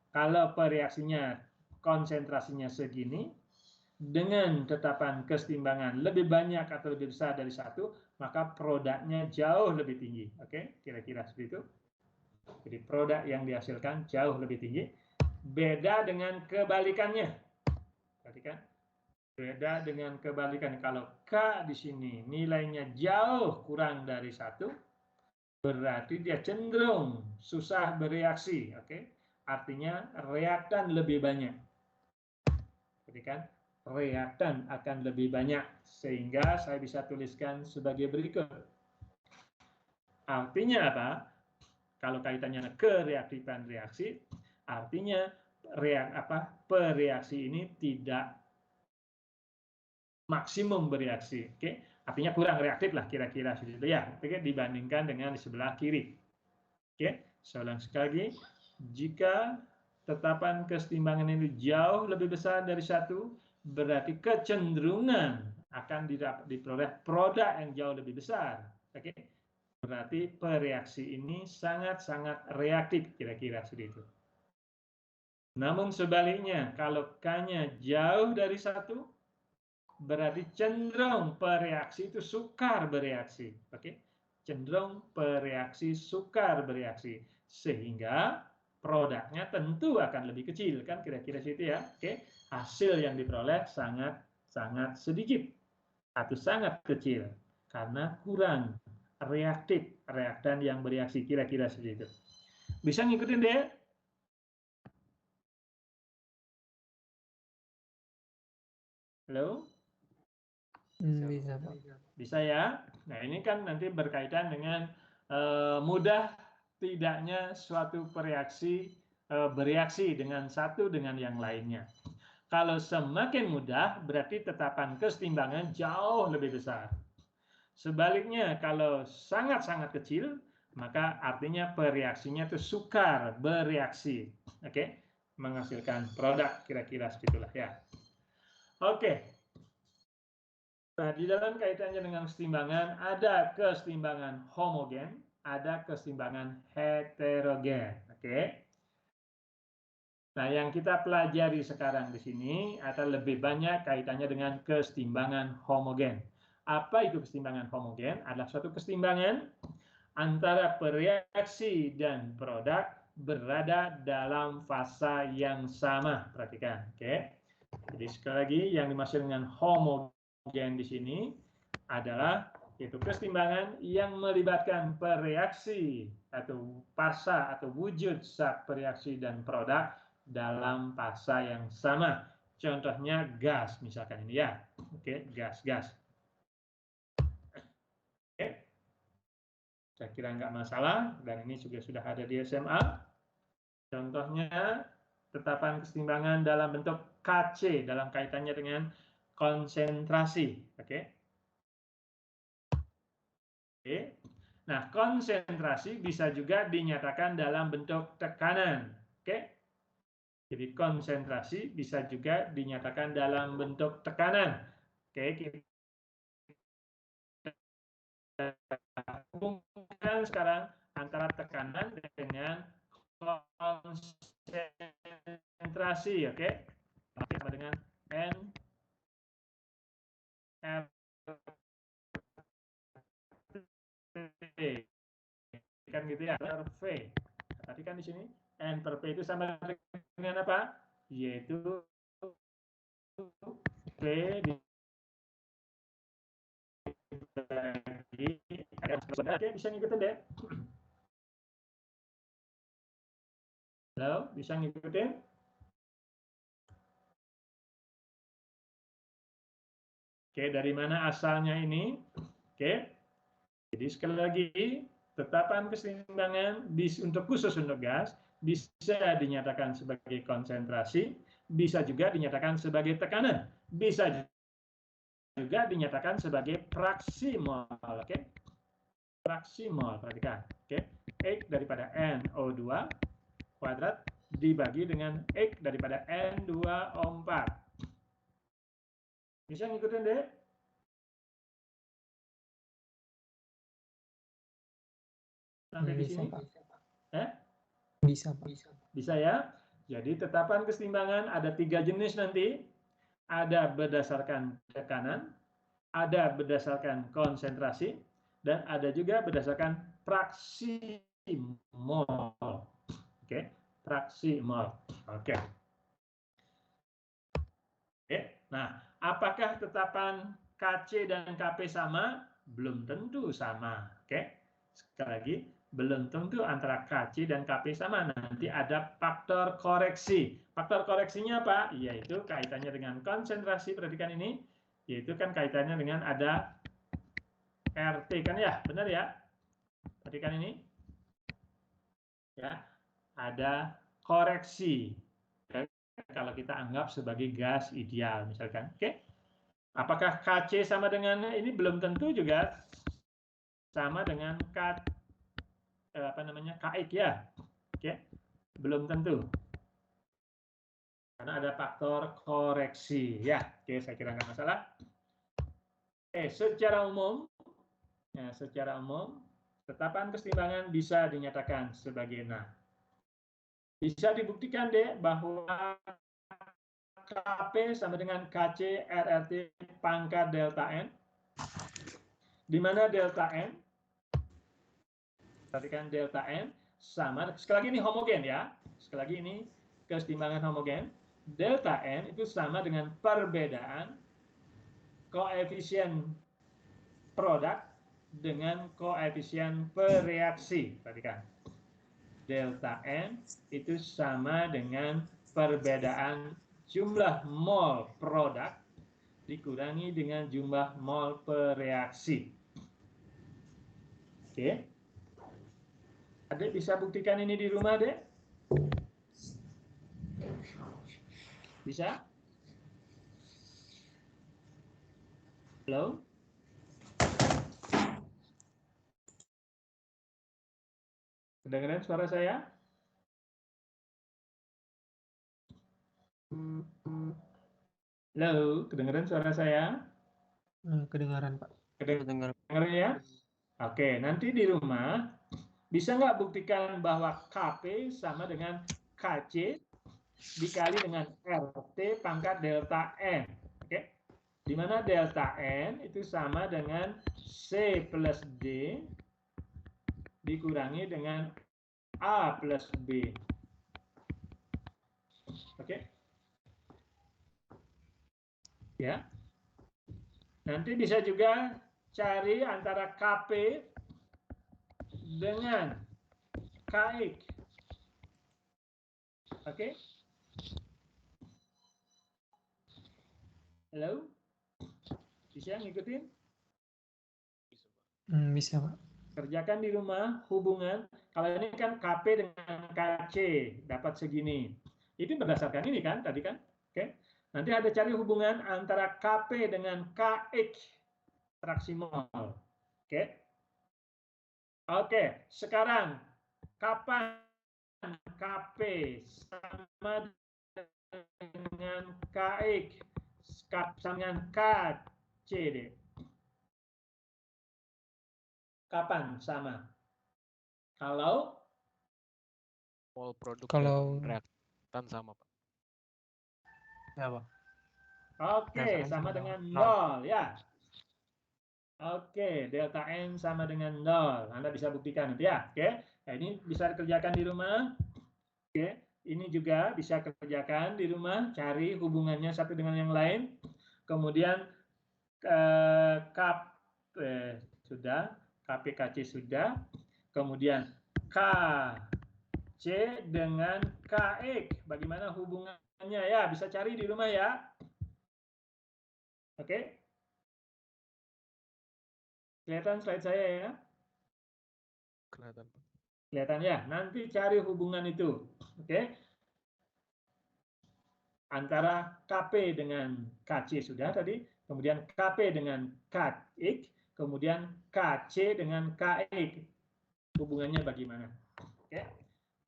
[SPEAKER 1] kalau bereaksinya konsentrasinya segini, dengan tetapan keseimbangan lebih banyak atau lebih besar dari 1, maka produknya jauh lebih tinggi. Oke, kira-kira seperti itu. Jadi produk yang dihasilkan jauh lebih tinggi. Beda dengan kebalikannya. Perhatikan. Beda dengan kebalikan. Kalau K di sini nilainya jauh kurang dari 1, berarti dia cenderung susah bereaksi. Oke, artinya reaktan lebih banyak. Perhatikan, reaktan akan lebih banyak, sehingga saya bisa tuliskan sebagai berikut. Artinya apa? Kalau kaitannya ke reaktifan reaksi, artinya bereaksi ini tidak maksimum bereaksi, oke? Artinya kurang reaktif lah kira-kira seperti itu ya, oke? Dibandingkan dengan di sebelah kiri. Oke, saya ulang sekali lagi, jika tetapan keseimbangan ini jauh lebih besar dari 1, berarti kecenderungan akan diperoleh produk yang jauh lebih besar. Oke, berarti bereaksi ini sangat-sangat reaktif, kira-kira seperti itu. Namun sebaliknya, kalau K-nya jauh dari 1, berarti cenderung bereaksi itu sukar bereaksi. Oke, cenderung bereaksi sukar bereaksi, sehingga produknya tentu akan lebih kecil, kan kira-kira situ ya. Oke, hasil yang diperoleh sangat sedikit atau sangat kecil karena kurang reaktif reaktan yang bereaksi, kira-kira seperti itu. Bisa ngikutin deh? Halo?
[SPEAKER 6] Bisa, Pak.
[SPEAKER 1] Bisa ya. Nah, ini kan nanti berkaitan dengan mudah tidaknya suatu bereaksi dengan satu dengan yang lainnya. Kalau semakin mudah, berarti tetapan keseimbangan jauh lebih besar. Sebaliknya, kalau sangat-sangat kecil, maka artinya bereaksinya itu sukar bereaksi. Oke, menghasilkan produk, kira-kira segitulah ya. Oke. Nah, di dalam kaitannya dengan keseimbangan, ada keseimbangan homogen, ada keseimbangan heterogen. Oke. Nah, yang kita pelajari sekarang di sini adalah lebih banyak kaitannya dengan keseimbangan homogen. Apa itu keseimbangan homogen? Adalah suatu keseimbangan antara bereaksi dan produk berada dalam fasa yang sama. Perhatikan, oke. Jadi sekali lagi yang dimaksud dengan homogen di sini adalah itu kesetimbangan yang melibatkan pereaksi atau fasa atau wujud zat bereaksi dan produk dalam fasa yang sama. Contohnya gas misalkan ini ya. Oke, gas. Oke. Saya kira nggak masalah dan ini juga sudah ada di SMA. Contohnya tetapan kesetimbangan dalam bentuk Kc dalam kaitannya dengan konsentrasi. Oke. Oke. Nah, konsentrasi bisa juga dinyatakan dalam bentuk tekanan. Oke. Jadi konsentrasi bisa juga dinyatakan dalam bentuk tekanan. Oke, kita hubungkan sekarang antara tekanan dengan konsentrasi, oke? Sama dengan N R P. Kan gitu ya, per V. Tadi kan di sini N per P itu sama dengan apa? Yaitu V dibagi Oke, bisa ngikutin deh. Halo, bisa ngikutin? Oke, dari mana asalnya ini? Oke, jadi sekali lagi, tetapan keseimbangan untuk khusus untuk gas bisa dinyatakan sebagai konsentrasi, bisa juga dinyatakan sebagai tekanan, bisa juga dinyatakan sebagai fraksi mol. Oke, fraksi mol, perhatikan. Oke, X daripada NO2 kuadrat dibagi dengan X daripada N2O4. Bisa ngikutin deh? Sampai di sini?
[SPEAKER 6] Bisa, Pak.
[SPEAKER 1] Bisa ya? Jadi tetapan keseimbangan ada 3 jenis nanti. Ada berdasarkan tekanan, ada berdasarkan konsentrasi, dan ada juga berdasarkan fraksi mol. Oke, fraksi mol. Oke. Nah, apakah tetapan Kc dan Kp sama? Belum tentu sama. Oke. Sekali lagi, belum tentu antara Kc dan Kp sama. Nanti ada faktor koreksi. Faktor koreksinya apa? Yaitu kaitannya dengan konsentrasi. Perhatikan ini. Yaitu kan kaitannya dengan ada RT kan ya? Benar ya? Perhatikan ini. Ya, ada koreksi. Kalau kita anggap sebagai gas ideal misalkan. Oke. Apakah Kc sama dengan ini? Belum tentu juga sama dengan Kx ya. Oke. Belum tentu. Karena ada faktor koreksi ya. Oke, saya kira nggak masalah. Secara umum tetapan keseimbangan bisa dinyatakan sebagai bisa dibuktikan deh bahwa Kp sama dengan Kc RRT pangkat delta N, di mana delta N, perhatikan delta N sama, sekali lagi ini homogen ya, sekali lagi ini keseimbangan homogen, delta N itu sama dengan perbedaan koefisien produk dengan koefisien bereaksi, perhatikan. Delta N itu sama dengan perbedaan jumlah mol produk dikurangi dengan jumlah mol bereaksi. Oke. Adik bisa buktikan ini di rumah, Dek? Bisa? Halo? Kedengaran suara saya? Halo, kedengaran suara saya?
[SPEAKER 6] Kedengaran, Pak.
[SPEAKER 1] Kedengaran ya? Oke, nanti di rumah bisa nggak buktikan bahwa Kp sama dengan Kc dikali dengan RT pangkat delta N. Oke? Di mana delta N itu sama dengan C plus D dikurangi dengan A plus B. Oke? Ya. Nanti bisa juga cari antara KP dengan KX. Oke? Halo? Bisa ngikutin?
[SPEAKER 6] Bisa, Pak.
[SPEAKER 1] Kerjakan di rumah hubungan, kalau ini kan KP dengan KC dapat segini. Itu berdasarkan ini kan tadi kan? Oke. Nanti ada cari hubungan antara KP dengan KX traksi mol. Oke. Oke, sekarang kapan KP sama dengan KX sama dengan KC deh? Kapan sama? Kalau
[SPEAKER 10] mol produk
[SPEAKER 6] Kalau-
[SPEAKER 10] dan reaktan sama, Pak.
[SPEAKER 4] Ya, Pak.
[SPEAKER 1] oke,
[SPEAKER 4] Delta N
[SPEAKER 1] sama
[SPEAKER 4] sama
[SPEAKER 1] dengan
[SPEAKER 4] nol.
[SPEAKER 1] 0 ya. Oke, delta N sama dengan 0. Anda bisa buktikan nanti ya. Oke. Nah, ini bisa dikerjakan di rumah. Oke, ini juga bisa kerjakan di rumah, cari hubungannya satu dengan yang lain. Kemudian sudah, KPKC sudah. Kemudian KC dengan KX, bagaimana hubungannya ya? Bisa cari di rumah ya. Oke. Kelihatan slide saya ya?
[SPEAKER 10] Kelihatan, Pak.
[SPEAKER 1] Kelihatan ya? Nanti cari hubungan itu. Oke. Antara KP dengan KC sudah tadi, kemudian KP dengan KX, kemudian KC dengan KX. Hubungannya bagaimana? Oke.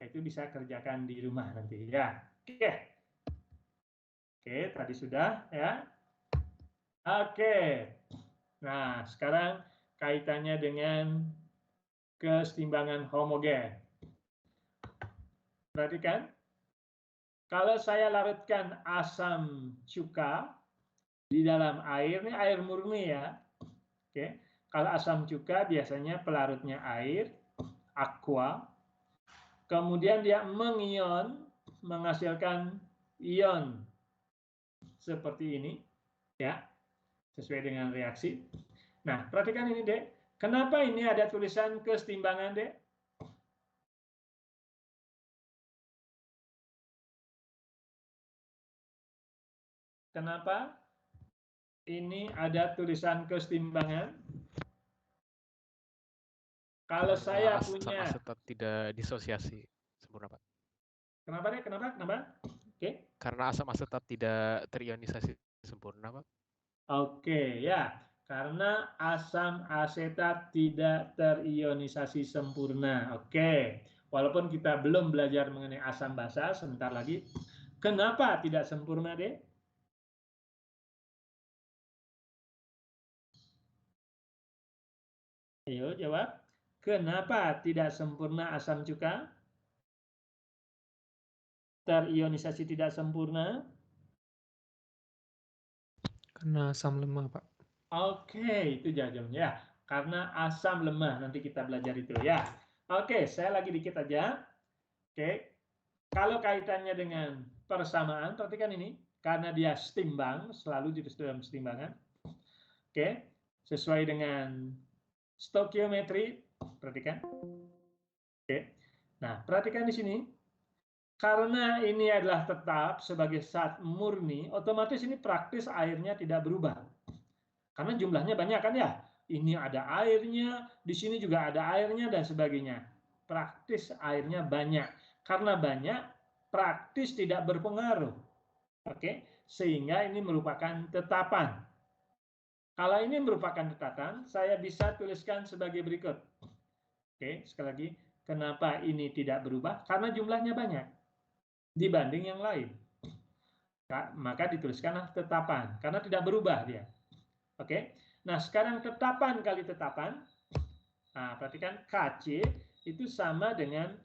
[SPEAKER 1] Itu bisa kerjakan di rumah nanti ya. Oke. Oke, tadi sudah ya. Oke. Nah, sekarang kaitannya dengan kesetimbangan homogen. Perhatikan, kalau saya larutkan asam cuka di dalam air, ini air murni ya. Oke. Kalau asam cuka biasanya pelarutnya air, aqua. Kemudian dia mengion, menghasilkan ion seperti ini, ya, sesuai dengan reaksi. Nah, perhatikan ini, Dek. Kenapa ini ada tulisan kesetimbangan, Dek? Kenapa ini ada tulisan kesetimbangan? Kalau saya
[SPEAKER 10] Asam
[SPEAKER 1] punya,
[SPEAKER 10] asetat tidak disosiasi sempurna, Pak.
[SPEAKER 1] kenapa, Dek? Kenapa? Oke.
[SPEAKER 10] Karena asam asetat tidak terionisasi sempurna, Pak.
[SPEAKER 1] Oke, ya. Karena asam asetat tidak terionisasi sempurna. Oke. Walaupun kita belum belajar mengenai asam basa, sebentar lagi. Kenapa tidak sempurna, Dek? Ayo jawab. Kenapa tidak sempurna asam cuka? Terionisasi tidak sempurna?
[SPEAKER 6] Karena asam lemah, Pak.
[SPEAKER 1] Oke, itu jawabannya. Karena asam lemah. Nanti kita belajar itu ya. Oke, saya lagi dikit aja. Oke. Kalau kaitannya dengan persamaan, perhatikan ini. Karena dia setimbang, selalu di dalam setimbangan. Oke. Sesuai dengan stokiometri, perhatikan. Oke. Nah, perhatikan di sini. Karena ini adalah tetap sebagai zat murni, otomatis ini praktis airnya tidak berubah. Karena jumlahnya banyak kan ya. Ini ada airnya, di sini juga ada airnya dan sebagainya. Praktis airnya banyak. Karena banyak, praktis tidak berpengaruh. Oke, sehingga ini merupakan tetapan. Kalau ini merupakan tetapan, saya bisa tuliskan sebagai berikut. Oke, sekali lagi, kenapa ini tidak berubah? Karena jumlahnya banyak dibanding yang lain. Maka dituliskanlah tetapan, karena tidak berubah dia. Oke, nah sekarang tetapan kali tetapan, nah perhatikan KC itu sama dengan,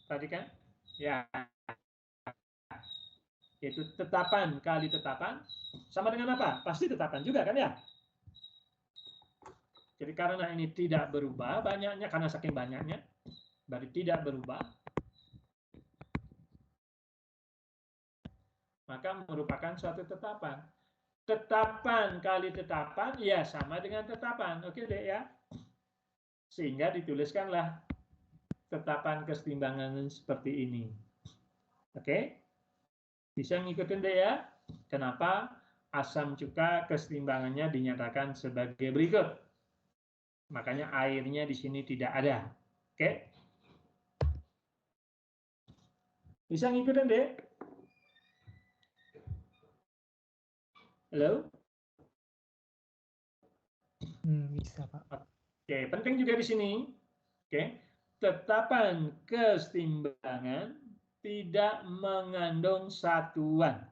[SPEAKER 1] perhatikan, ya, yaitu tetapan kali tetapan, sama dengan apa? Pasti tetapan juga kan ya? Jadi karena ini tidak berubah banyaknya, karena saking banyaknya, berarti tidak berubah, maka merupakan suatu tetapan. tetapan kali tetapan, ya sama dengan tetapan. Oke deh ya. Sehingga dituliskanlah tetapan kesetimbangan seperti ini. Oke? Bisa ngikutin deh ya. Kenapa asam cuka kesetimbangannya dinyatakan sebagai berikut. Makanya airnya di sini tidak ada. Oke? Bisa ngikutin deh? Halo?
[SPEAKER 6] Bisa, Pak.
[SPEAKER 1] Oke, penting juga di sini. Oke, tetapan kesetimbangan tidak mengandung satuan.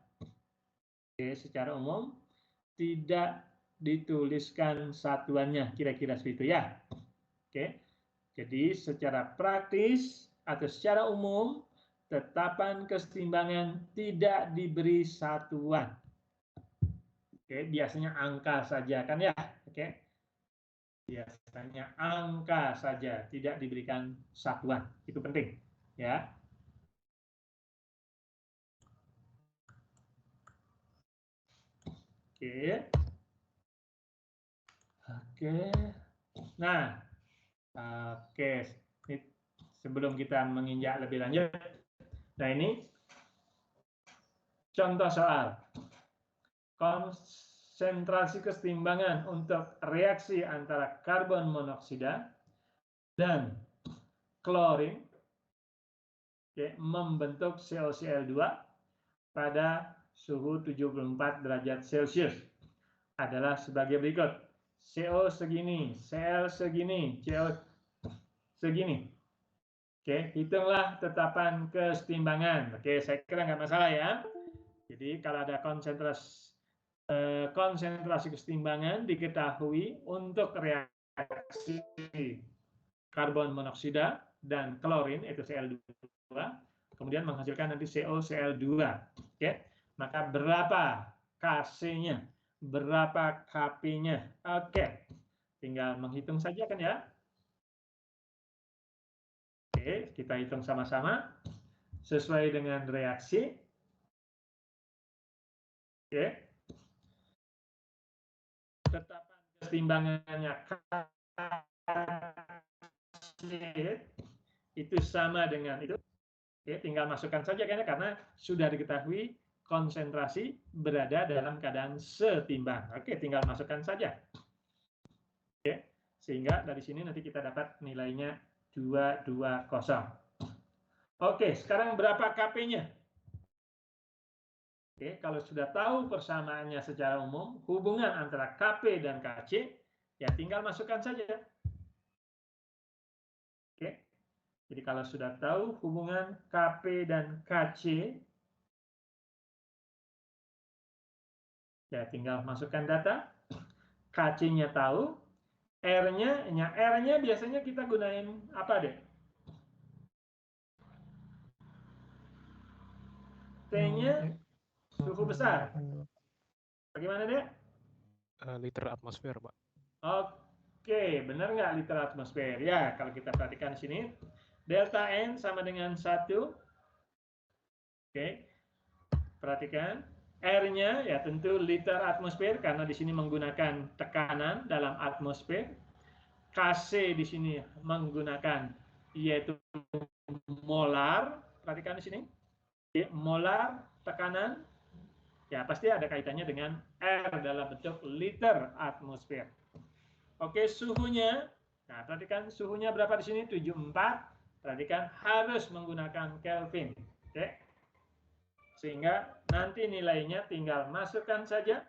[SPEAKER 1] Oke, secara umum tidak dituliskan satuannya, kira-kira seperti itu ya. Oke, jadi secara praktis atau secara umum tetapan kesetimbangan tidak diberi satuan. Oke, biasanya angka saja kan ya. Oke. Biasanya angka saja, tidak diberikan satuan. Itu penting, ya. Oke. Oke. Nah, oke. Sebelum kita menginjak lebih lanjut. Nah, ini contoh soal. Konsentrasi kesetimbangan untuk reaksi antara karbon monoksida dan klorin membentuk COCl2 pada suhu 74 derajat Celcius adalah sebagai berikut. CO segini, Cl segini, CO segini. Oke, hitunglah tetapan kesetimbangan. Oke, saya kira nggak masalah ya. Jadi kalau ada konsentrasi kesetimbangan diketahui untuk reaksi karbon monoksida dan klorin, itu Cl2, kemudian menghasilkan nanti COCl2. Oke, maka berapa Kc-nya, berapa Kp-nya? Oke, tinggal menghitung saja kan ya. Oke, kita hitung sama-sama sesuai dengan reaksi. Oke. Tetapan kesetimbangannya itu sama dengan itu. Oke, tinggal masukkan saja karena sudah diketahui konsentrasi berada dalam keadaan setimbang. Oke, tinggal masukkan saja. Oke, sehingga dari sini nanti kita dapat nilainya 220. Oke, sekarang berapa Kp-nya? Oke, kalau sudah tahu persamaannya secara umum, hubungan antara Kp dan Kc, ya tinggal masukkan saja. Oke, jadi kalau sudah tahu hubungan Kp dan Kc, ya tinggal masukkan data. Kc-nya tahu, R-nya biasanya kita gunain apa deh? T-nya suhu besar. Bagaimana deh?
[SPEAKER 10] Liter atmosfer, Pak.
[SPEAKER 1] Oke, benar nggak liter atmosfer? Ya, kalau kita perhatikan di sini, delta N sama dengan 1. Oke, perhatikan. R-nya ya tentu liter atmosfer karena di sini menggunakan tekanan dalam atmosfer. Kc di sini menggunakan yaitu molar. Perhatikan di sini. Molar tekanan. Ya, pasti ada kaitannya dengan R dalam bentuk liter atmosfer. Oke, suhunya. Nah, perhatikan suhunya berapa di sini? 74. Perhatikan harus menggunakan Kelvin. Oke. Sehingga nanti nilainya tinggal masukkan saja.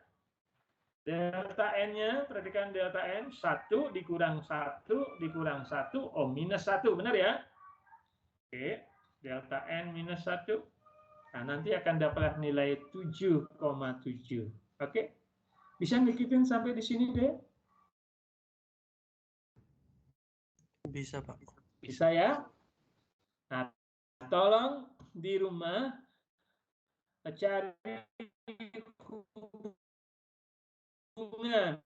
[SPEAKER 1] Delta N-nya, perhatikan delta N, 1 dikurang 1 dikurang 1, oh minus 1, benar ya? Oke, delta N minus 1. Nah, nanti akan dapat nilai 7,7. Oke, bisa ngikutin sampai di sini deh?
[SPEAKER 8] Bisa, Pak.
[SPEAKER 1] Bisa ya? Nah, tolong di rumah cari hubungan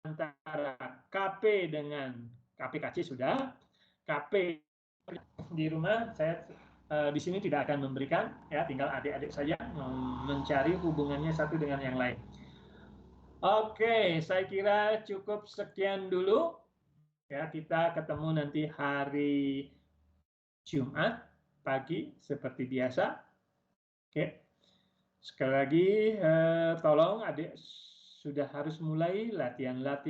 [SPEAKER 1] antara Kp dengan KP-Kc sudah. Kp di rumah saya di sini tidak akan memberikan, ya tinggal adik-adik saja mencari hubungannya satu dengan yang lain. Oke, saya kira cukup sekian dulu. Ya, kita ketemu nanti hari Jumat pagi seperti biasa. Oke. Sekali lagi tolong adik sudah harus mulai latihan-latihan